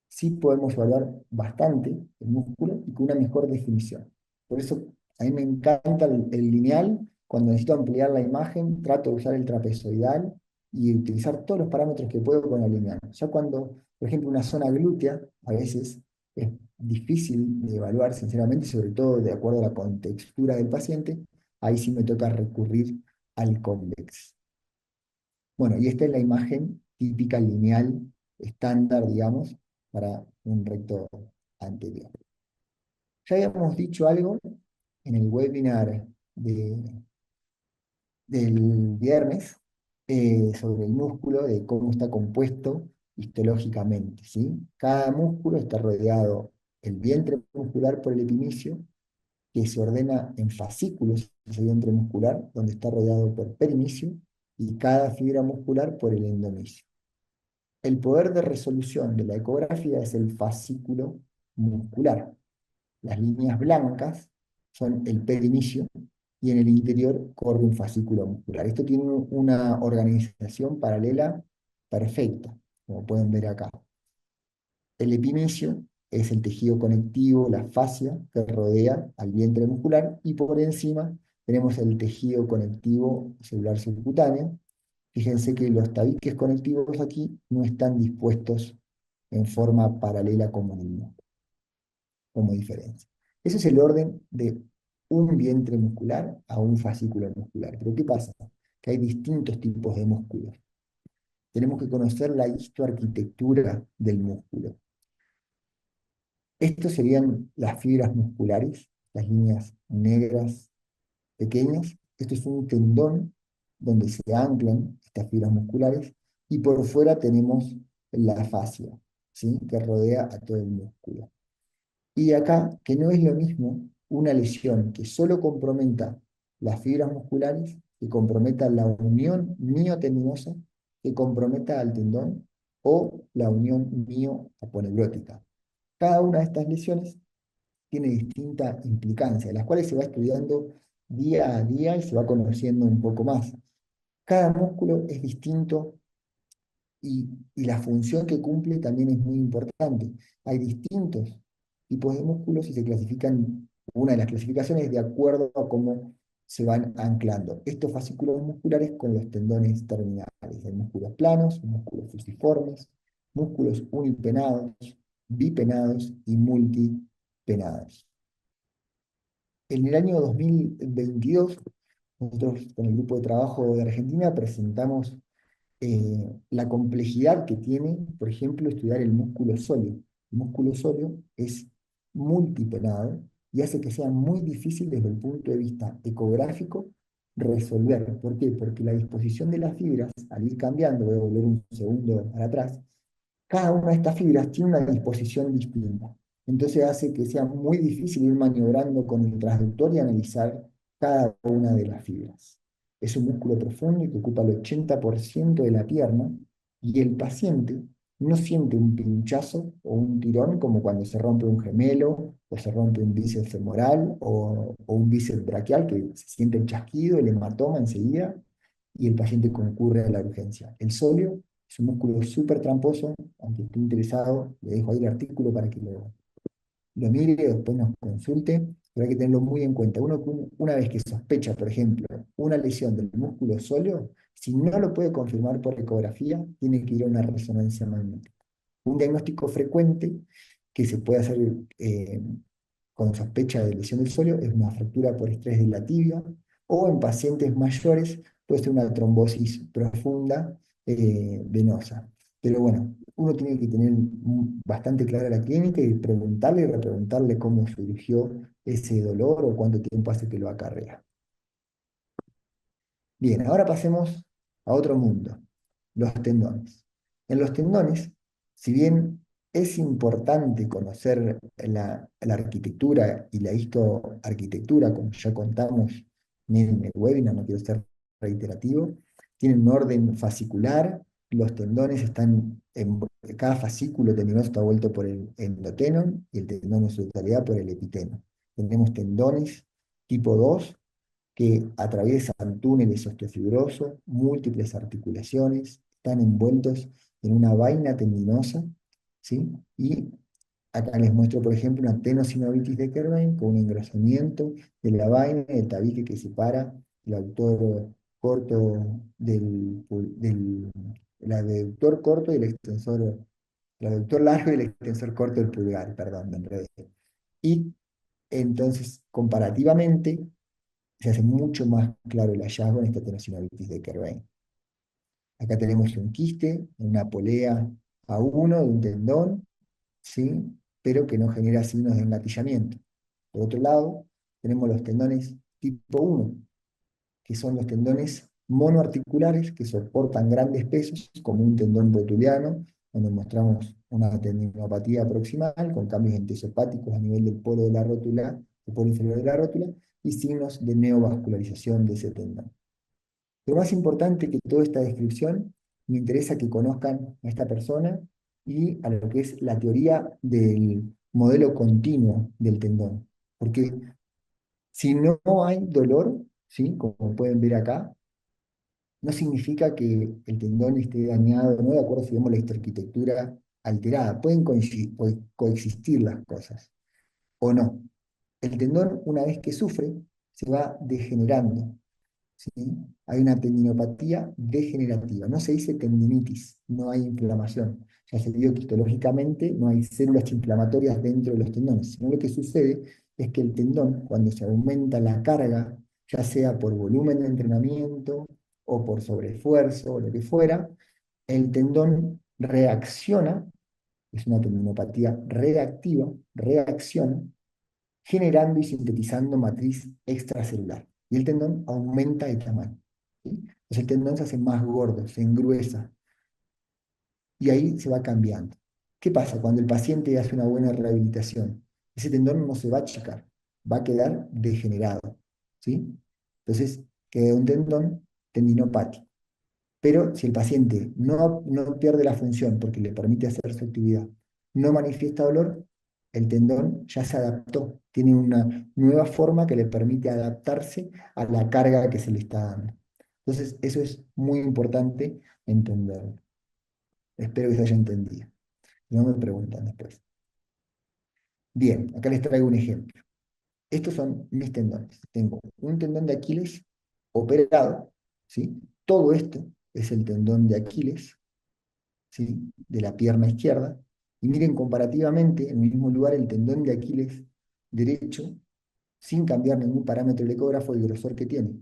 sí podemos evaluar bastante el músculo y con una mejor definición. Por eso a mí me encanta el lineal. Cuando necesito ampliar la imagen, trato de usar el trapezoidal y utilizar todos los parámetros que puedo con el lineal. Ya cuando, por ejemplo, una zona glútea, a veces es difícil de evaluar, sinceramente, sobre todo de acuerdo a la contextura del paciente, ahí sí me toca recurrir al convex. Bueno, y esta es la imagen típica lineal estándar, digamos, para un recto anterior. Ya habíamos dicho algo en el webinar del viernes sobre el músculo, de cómo está compuesto histológicamente, ¿sí? Cada músculo está rodeado el vientre muscular por el epimicio, que se ordena en fascículos, ese vientre muscular, donde está rodeado por perimisio, y cada fibra muscular por el endomisio. El poder de resolución de la ecografía es el fascículo muscular. Las líneas blancas son el perimisio y en el interior corre un fascículo muscular. Esto tiene una organización paralela perfecta, como pueden ver acá. El epimisio es el tejido conectivo, la fascia que rodea al vientre muscular y por encima tenemos el tejido conectivo celular subcutáneo Fíjense que los tabiques conectivos aquí no están dispuestos en forma paralela como en el músculo, como diferencia. Ese es el orden de un vientre muscular a un fascículo muscular. Pero ¿qué pasa? Que hay distintos tipos de músculos. Tenemos que conocer la histoarquitectura del músculo. Estos serían las fibras musculares, las líneas negras pequeñas. Esto es un tendón donde se anclan estas fibras musculares y por fuera tenemos la fascia, ¿sí? Que rodea a todo el músculo. Y acá, que no es lo mismo una lesión que solo comprometa las fibras musculares, que comprometa la unión miotendinosa, que comprometa al tendón, o la unión mioaponeurótica. Cada una de estas lesiones tiene distinta implicancia, las cuales se va estudiando día a día y se va conociendo un poco más. Cada músculo es distinto y la función que cumple también es muy importante. Hay distintos tipos de músculos y se clasifican, una de las clasificaciones de acuerdo a cómo se van anclando estos fascículos musculares con los tendones terminales. Hay músculos planos, músculos fusiformes, músculos unipenados, bipenados y multipenados. En el año 2022, nosotros con el grupo de trabajo de Argentina presentamos la complejidad que tiene, por ejemplo, estudiar el músculo sóleo. El músculo sóleo es multipenado y hace que sea muy difícil desde el punto de vista ecográfico resolver. ¿Por qué? Porque la disposición de las fibras, al ir cambiando, voy a volver un segundo para atrás, cada una de estas fibras tiene una disposición distinta. Entonces hace que sea muy difícil ir maniobrando con el transductor y analizar cada una de las fibras. Es un músculo profundo y que ocupa el 80% de la pierna y el paciente no siente un pinchazo o un tirón como cuando se rompe un gemelo o se rompe un bíceps femoral o un bíceps braquial que se siente el chasquido, el hematoma enseguida y el paciente concurre a la urgencia. El sóleo es un músculo súper tramposo, aunque esté interesado, le dejo ahí el artículo para que lo mire y después nos consulte, pero hay que tenerlo muy en cuenta. Una vez que sospecha, por ejemplo, una lesión del músculo sóleo, si no lo puede confirmar por ecografía, tiene que ir a una resonancia magnética. Un diagnóstico frecuente que se puede hacer con sospecha de lesión del sóleo es una fractura por estrés de la tibia, o en pacientes mayores puede ser una trombosis profunda venosa. Pero bueno, uno tiene que tener bastante clara la clínica y preguntarle y repreguntarle cómo surgió ese dolor o cuánto tiempo hace que lo acarrea. Bien, ahora pasemos a otro mundo, los tendones. En los tendones, si bien es importante conocer la arquitectura y la histoarquitectura, como ya contamos en el webinar, no quiero ser reiterativo, tienen un orden fascicular, los tendones están cada fascículo tendinoso está vuelto por el endotenon y el tendón en su totalidad por el epiteno. Tenemos tendones tipo 2 que atraviesan túneles osteofibrosos, múltiples articulaciones, están envueltos en una vaina tendinosa, ¿sí? Y acá les muestro, por ejemplo, una tenosinovitis de Kerbein con un engrosamiento de la vaina y el tabique que separa el aductor corto el aductor corto y el aductor largo y el extensor corto del pulgar, perdón, me enredé. Y entonces, comparativamente, se hace mucho más claro el hallazgo en esta tenosinovitis de Kerbein. Acá tenemos un quiste, una polea A1 de un tendón, ¿sí? Pero que no genera signos de engatillamiento. Por otro lado, tenemos los tendones tipo 1, que son los tendones monoarticulares que soportan grandes pesos, como un tendón rotuliano, donde mostramos una tendinopatía proximal con cambios entesopáticos a nivel del polo de la rótula, del polo inferior de la rótula, y signos de neovascularización de ese tendón. Lo más importante que toda esta descripción, me interesa que conozcan a esta persona y a lo que es la teoría del modelo continuo del tendón. Porque si no hay dolor, ¿sí? Como pueden ver acá, no significa que el tendón esté dañado, no de acuerdo si vemos la histoarquitectura alterada. Pueden coexistir las cosas o no. El tendón, una vez que sufre, se va degenerando. ¿sí? Hay una tendinopatía degenerativa. No se dice tendinitis, no hay inflamación. Ya se vio que histológicamente no hay células inflamatorias dentro de los tendones, sino lo que sucede es que el tendón, cuando se aumenta la carga, ya sea por volumen de entrenamiento o por sobreesfuerzo o lo que fuera, el tendón reacciona, es una tendinopatía reactiva, reacciona generando y sintetizando matriz extracelular. Y el tendón aumenta de tamaño, ¿sí? Entonces el tendón se hace más gordo, se engruesa, y ahí se va cambiando. ¿Qué pasa cuando el paciente hace una buena rehabilitación? Ese tendón no se va a achicar, va a quedar degenerado, ¿sí? Entonces queda un tendón tendinopático. Pero si el paciente no pierde la función porque le permite hacer su actividad, no manifiesta dolor, el tendón ya se adaptó, tiene una nueva forma que le permite adaptarse a la carga que se le está dando. Entonces, eso es muy importante entenderlo. Espero que se haya entendido. No me preguntan después. Bien, acá les traigo un ejemplo. Estos son mis tendones. Tengo un tendón de Aquiles operado, ¿sí? Todo esto es el tendón de Aquiles, ¿sí? De la pierna izquierda. Y miren comparativamente, en el mismo lugar, el tendón de Aquiles derecho, sin cambiar ningún parámetro del ecógrafo, el grosor que tiene.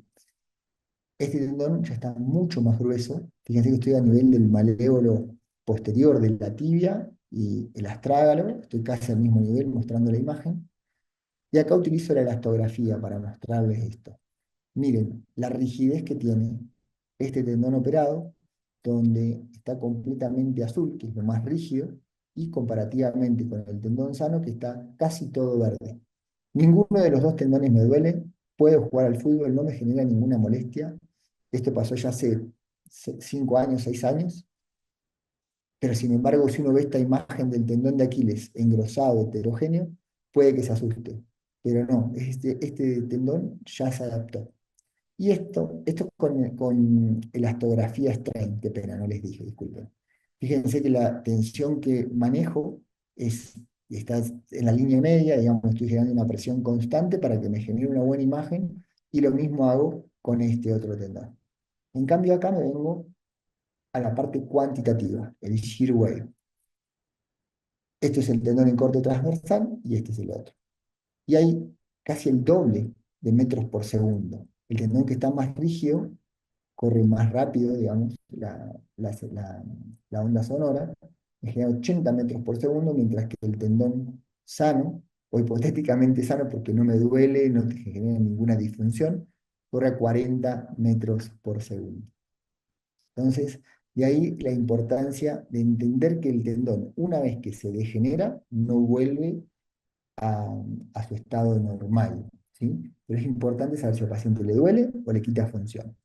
Este tendón ya está mucho más grueso. Fíjense que estoy a nivel del maléolo posterior de la tibia y el astrágalo. Estoy casi al mismo nivel mostrando la imagen. Y acá utilizo la elastografía para mostrarles esto. Miren la rigidez que tiene este tendón operado, donde está completamente azul, que es lo más rígido, y comparativamente con el tendón sano, que está casi todo verde. Ninguno de los dos tendones me duele, puedo jugar al fútbol, no me genera ninguna molestia. Esto pasó ya hace 5 años, 6 años, pero sin embargo, si uno ve esta imagen del tendón de Aquiles engrosado, heterogéneo, puede que se asuste. Pero no, este tendón ya se adaptó. Y esto con elastografía strain, qué pena, no les dije, disculpen. Fíjense que la tensión que manejo está en la línea media, digamos, estoy generando una presión constante para que me genere una buena imagen, y lo mismo hago con este otro tendón. En cambio acá me vengo a la parte cuantitativa, el shear wave. Este es el tendón en corte transversal y este es el otro. Y hay casi el doble de metros por segundo. El tendón que está más rígido corre más rápido, digamos, la onda sonora, me genera 80 metros por segundo, mientras que el tendón sano, o hipotéticamente sano porque no me duele, no te genera ninguna disfunción, corre a 40 metros por segundo. Entonces, de ahí la importancia de entender que el tendón, una vez que se degenera, no vuelve a, a su estado normal, ¿sí? Pero es importante saber si al paciente le duele o le quita función.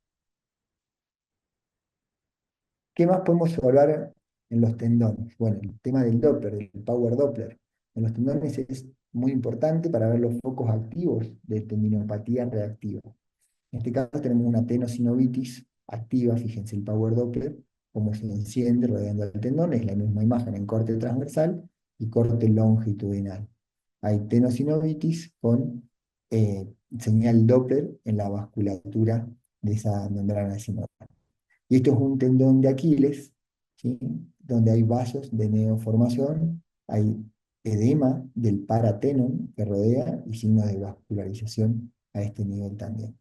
¿Qué más podemos evaluar en los tendones? Bueno, el tema del Doppler, del Power Doppler. En los tendones es muy importante para ver los focos activos de tendinopatía reactiva. En este caso tenemos una tenosinovitis activa, fíjense el Power Doppler, cómo se enciende rodeando el tendón, es la misma imagen en corte transversal y corte longitudinal. Hay tenosinovitis con señal Doppler en la vasculatura de esa membrana sinovial. Y esto es un tendón de Aquiles, ¿sí? Donde hay vasos de neoformación, hay edema del paratenon que rodea y signos de vascularización a este nivel también.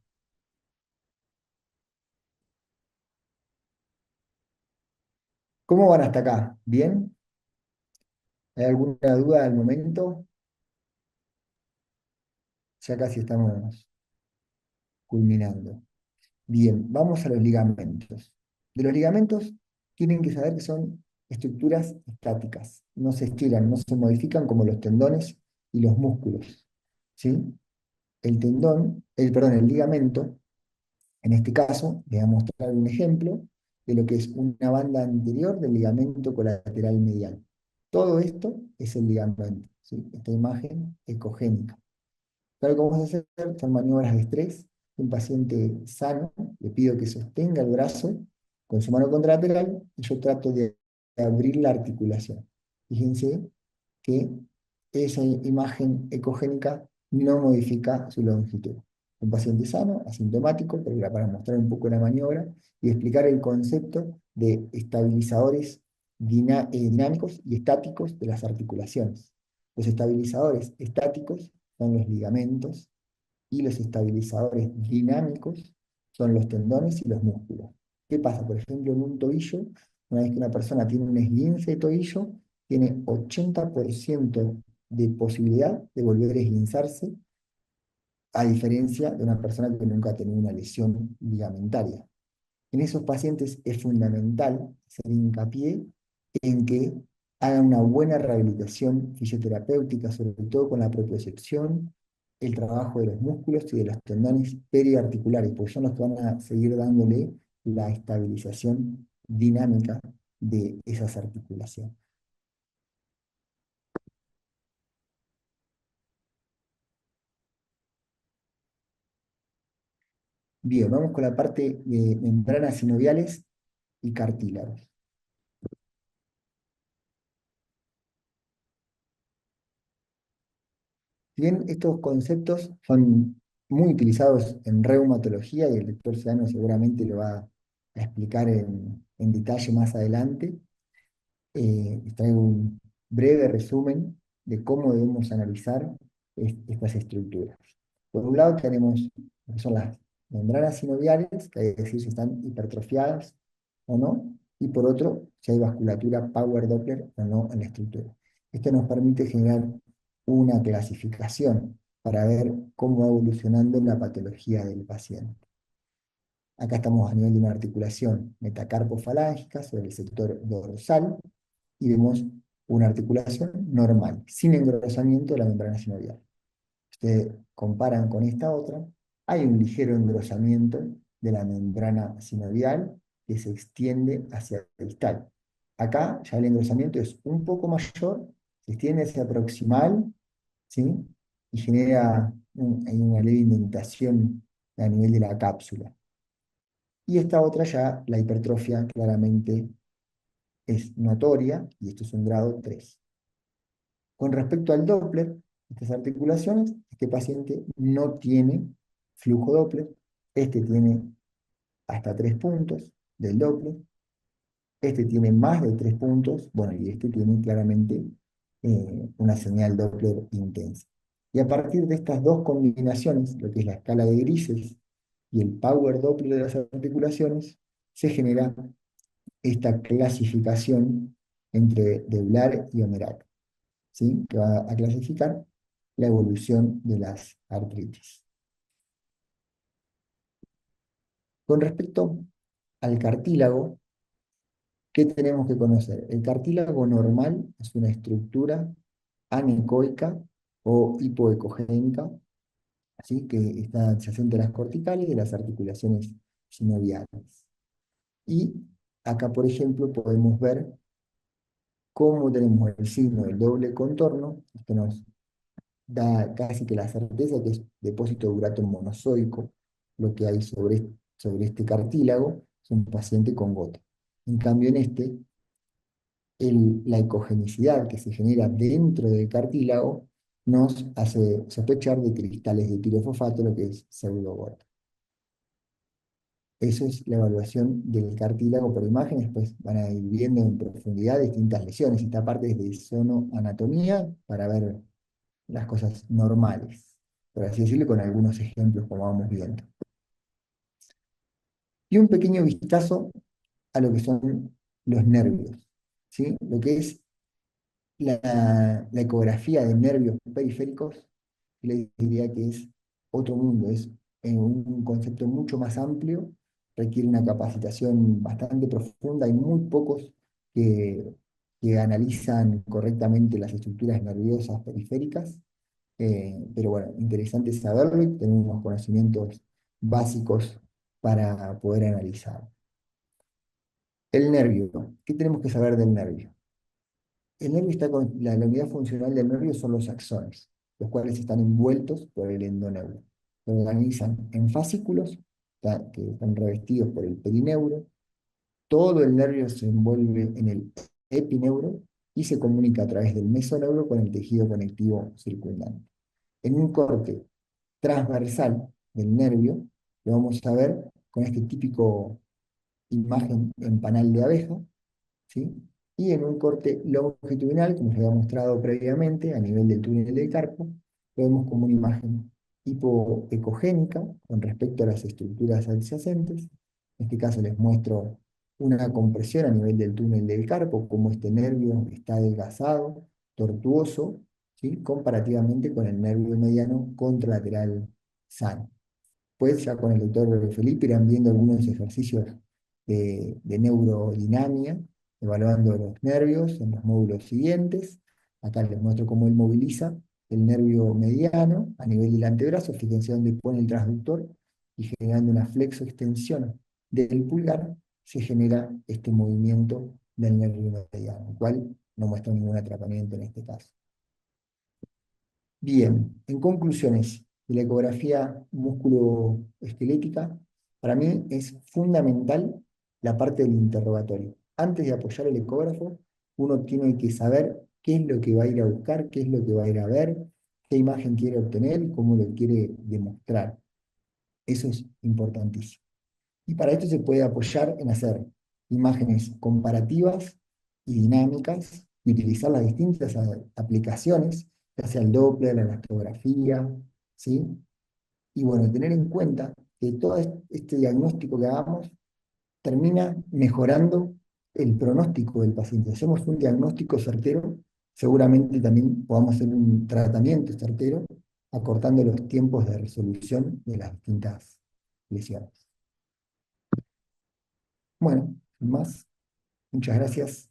¿Cómo van hasta acá? ¿Bien? ¿Hay alguna duda al momento? Ya casi estamos culminando. Bien, vamos a los ligamentos. De los ligamentos tienen que saber que son estructuras estáticas, no se estiran, no se modifican como los tendones y los músculos, ¿sí? El ligamento, en este caso, le voy a mostrar un ejemplo de lo que es una banda anterior del ligamento colateral medial. Todo esto es el ligamento, ¿sí? Esta imagen ecogénica. Claro que vamos a hacer son maniobras de estrés. Un paciente sano, le pido que sostenga el brazo con su mano contralateral y yo trato de abrir la articulación. Fíjense que esa imagen ecogénica no modifica su longitud. Un paciente sano, asintomático, pero era para mostrar un poco la maniobra y explicar el concepto de estabilizadores dinámicos y estáticos de las articulaciones. Los estabilizadores estáticos son los ligamentos y los estabilizadores dinámicos son los tendones y los músculos. ¿Qué pasa? Por ejemplo, en un tobillo, una vez que una persona tiene un esguince de tobillo, tiene 80% de posibilidad de volver a esguinzarse, a diferencia de una persona que nunca ha tenido una lesión ligamentaria. En esos pacientes es fundamental hacer hincapié en que hagan una buena rehabilitación fisioterapéutica, sobre todo con la propiocepción, el trabajo de los músculos y de los tendones periarticulares, porque son los que van a seguir dándole la estabilización dinámica de esas articulaciones. Bien, vamos con la parte de membranas sinoviales y cartílagos. Si bien estos conceptos son muy utilizados en reumatología y el doctor Sedano seguramente lo va a explicar en detalle más adelante, les traigo un breve resumen de cómo debemos analizar estas estructuras. Por un lado tenemos lo que son las membranas sinoviales, que hay que decir si están hipertrofiadas o no, y por otro, si hay vasculatura Power Doppler o no en la estructura. Esto nos permite generar una clasificación para ver cómo va evolucionando la patología del paciente. Acá estamos a nivel de una articulación metacarpofalángica sobre el sector dorsal y vemos una articulación normal, sin engrosamiento de la membrana sinovial. Ustedes comparan con esta otra, hay un ligero engrosamiento de la membrana sinovial que se extiende hacia el distal. Acá ya el engrosamiento es un poco mayor, se extiende hacia proximal, ¿sí? Y genera hay una leve indentación a nivel de la cápsula. Y esta otra ya, la hipertrofia claramente es notoria, y esto es un grado 3. Con respecto al Doppler, estas articulaciones, este paciente no tiene flujo Doppler, este tiene hasta 3 puntos del Doppler, este tiene más de 3 puntos, bueno, y este tiene claramente una señal Doppler intensa. Y a partir de estas dos combinaciones, lo que es la escala de grises y el Power Doppler de las articulaciones, se genera esta clasificación entre Deblar y Omerac, ¿sí? Que va a clasificar la evolución de las artritis. Con respecto al cartílago, ¿qué tenemos que conocer? El cartílago normal es una estructura anecoica o hipoecogénica, ¿sí? Que está adyacente a las corticales de las articulaciones sinoviales. Y acá, por ejemplo, podemos ver cómo tenemos el signo del doble contorno. Esto nos da casi que la certeza que es depósito de urato monozoico lo que hay sobre este cartílago, es un paciente con gota. En cambio, en este, la ecogenicidad que se genera dentro del cartílago nos hace sospechar de cristales de pirofosfato, lo que es pseudogota. Eso es la evaluación del cartílago por imagen. Después van a ir viendo en profundidad distintas lesiones. Esta parte es de sonoanatomía para ver las cosas normales, por así decirlo, con algunos ejemplos como vamos viendo. Y un pequeño vistazo a lo que son los nervios, ¿sí? Lo que es la ecografía de nervios periféricos, yo les diría que es otro mundo, es un concepto mucho más amplio, requiere una capacitación bastante profunda, hay muy pocos que, que analizan correctamente las estructuras nerviosas periféricas, pero bueno, interesante saberlo y tener unos conocimientos básicos para poder analizar. El nervio, ¿qué tenemos que saber del nervio? El nervio está la unidad funcional del nervio son los axones, los cuales están envueltos por el endoneuro. Se organizan en fascículos que están revestidos por el perineuro. Todo el nervio se envuelve en el epineuro y se comunica a través del mesoneuro con el tejido conectivo circundante. En un corte transversal, del nervio, lo vamos a ver con este típico imagen en panal de abeja, ¿sí? Y en un corte longitudinal, como se había mostrado previamente, a nivel del túnel del carpo, lo vemos como una imagen hipoecogénica con respecto a las estructuras adyacentes. En este caso les muestro una compresión a nivel del túnel del carpo, como este nervio está adelgazado, tortuoso, ¿sí? Comparativamente con el nervio mediano contralateral sano. Pues ya con el doctor Felipe irán viendo algunos ejercicios de neurodinamia, evaluando los nervios en los módulos siguientes. Acá les muestro cómo él moviliza el nervio mediano a nivel del antebrazo, fíjense dónde pone el transductor, y generando una flexoextensión del pulgar, se genera este movimiento del nervio mediano, el cual no muestra ningún atrapamiento en este caso. Bien, en conclusiones de la ecografía musculoesquelética, para mí es fundamental la parte del interrogatorio. Antes de apoyar el ecógrafo, uno tiene que saber qué es lo que va a ir a buscar, qué es lo que va a ir a ver, qué imagen quiere obtener y cómo lo quiere demostrar. Eso es importantísimo. Y para esto se puede apoyar en hacer imágenes comparativas y dinámicas y utilizar las distintas aplicaciones, ya sea el Doppler, la elastografía, ¿sí? Y bueno, tener en cuenta que todo este diagnóstico que hagamos termina mejorando el pronóstico del paciente. Si hacemos un diagnóstico certero, seguramente también podamos hacer un tratamiento certero, acortando los tiempos de resolución de las distintas lesiones. Bueno, sin más, muchas gracias.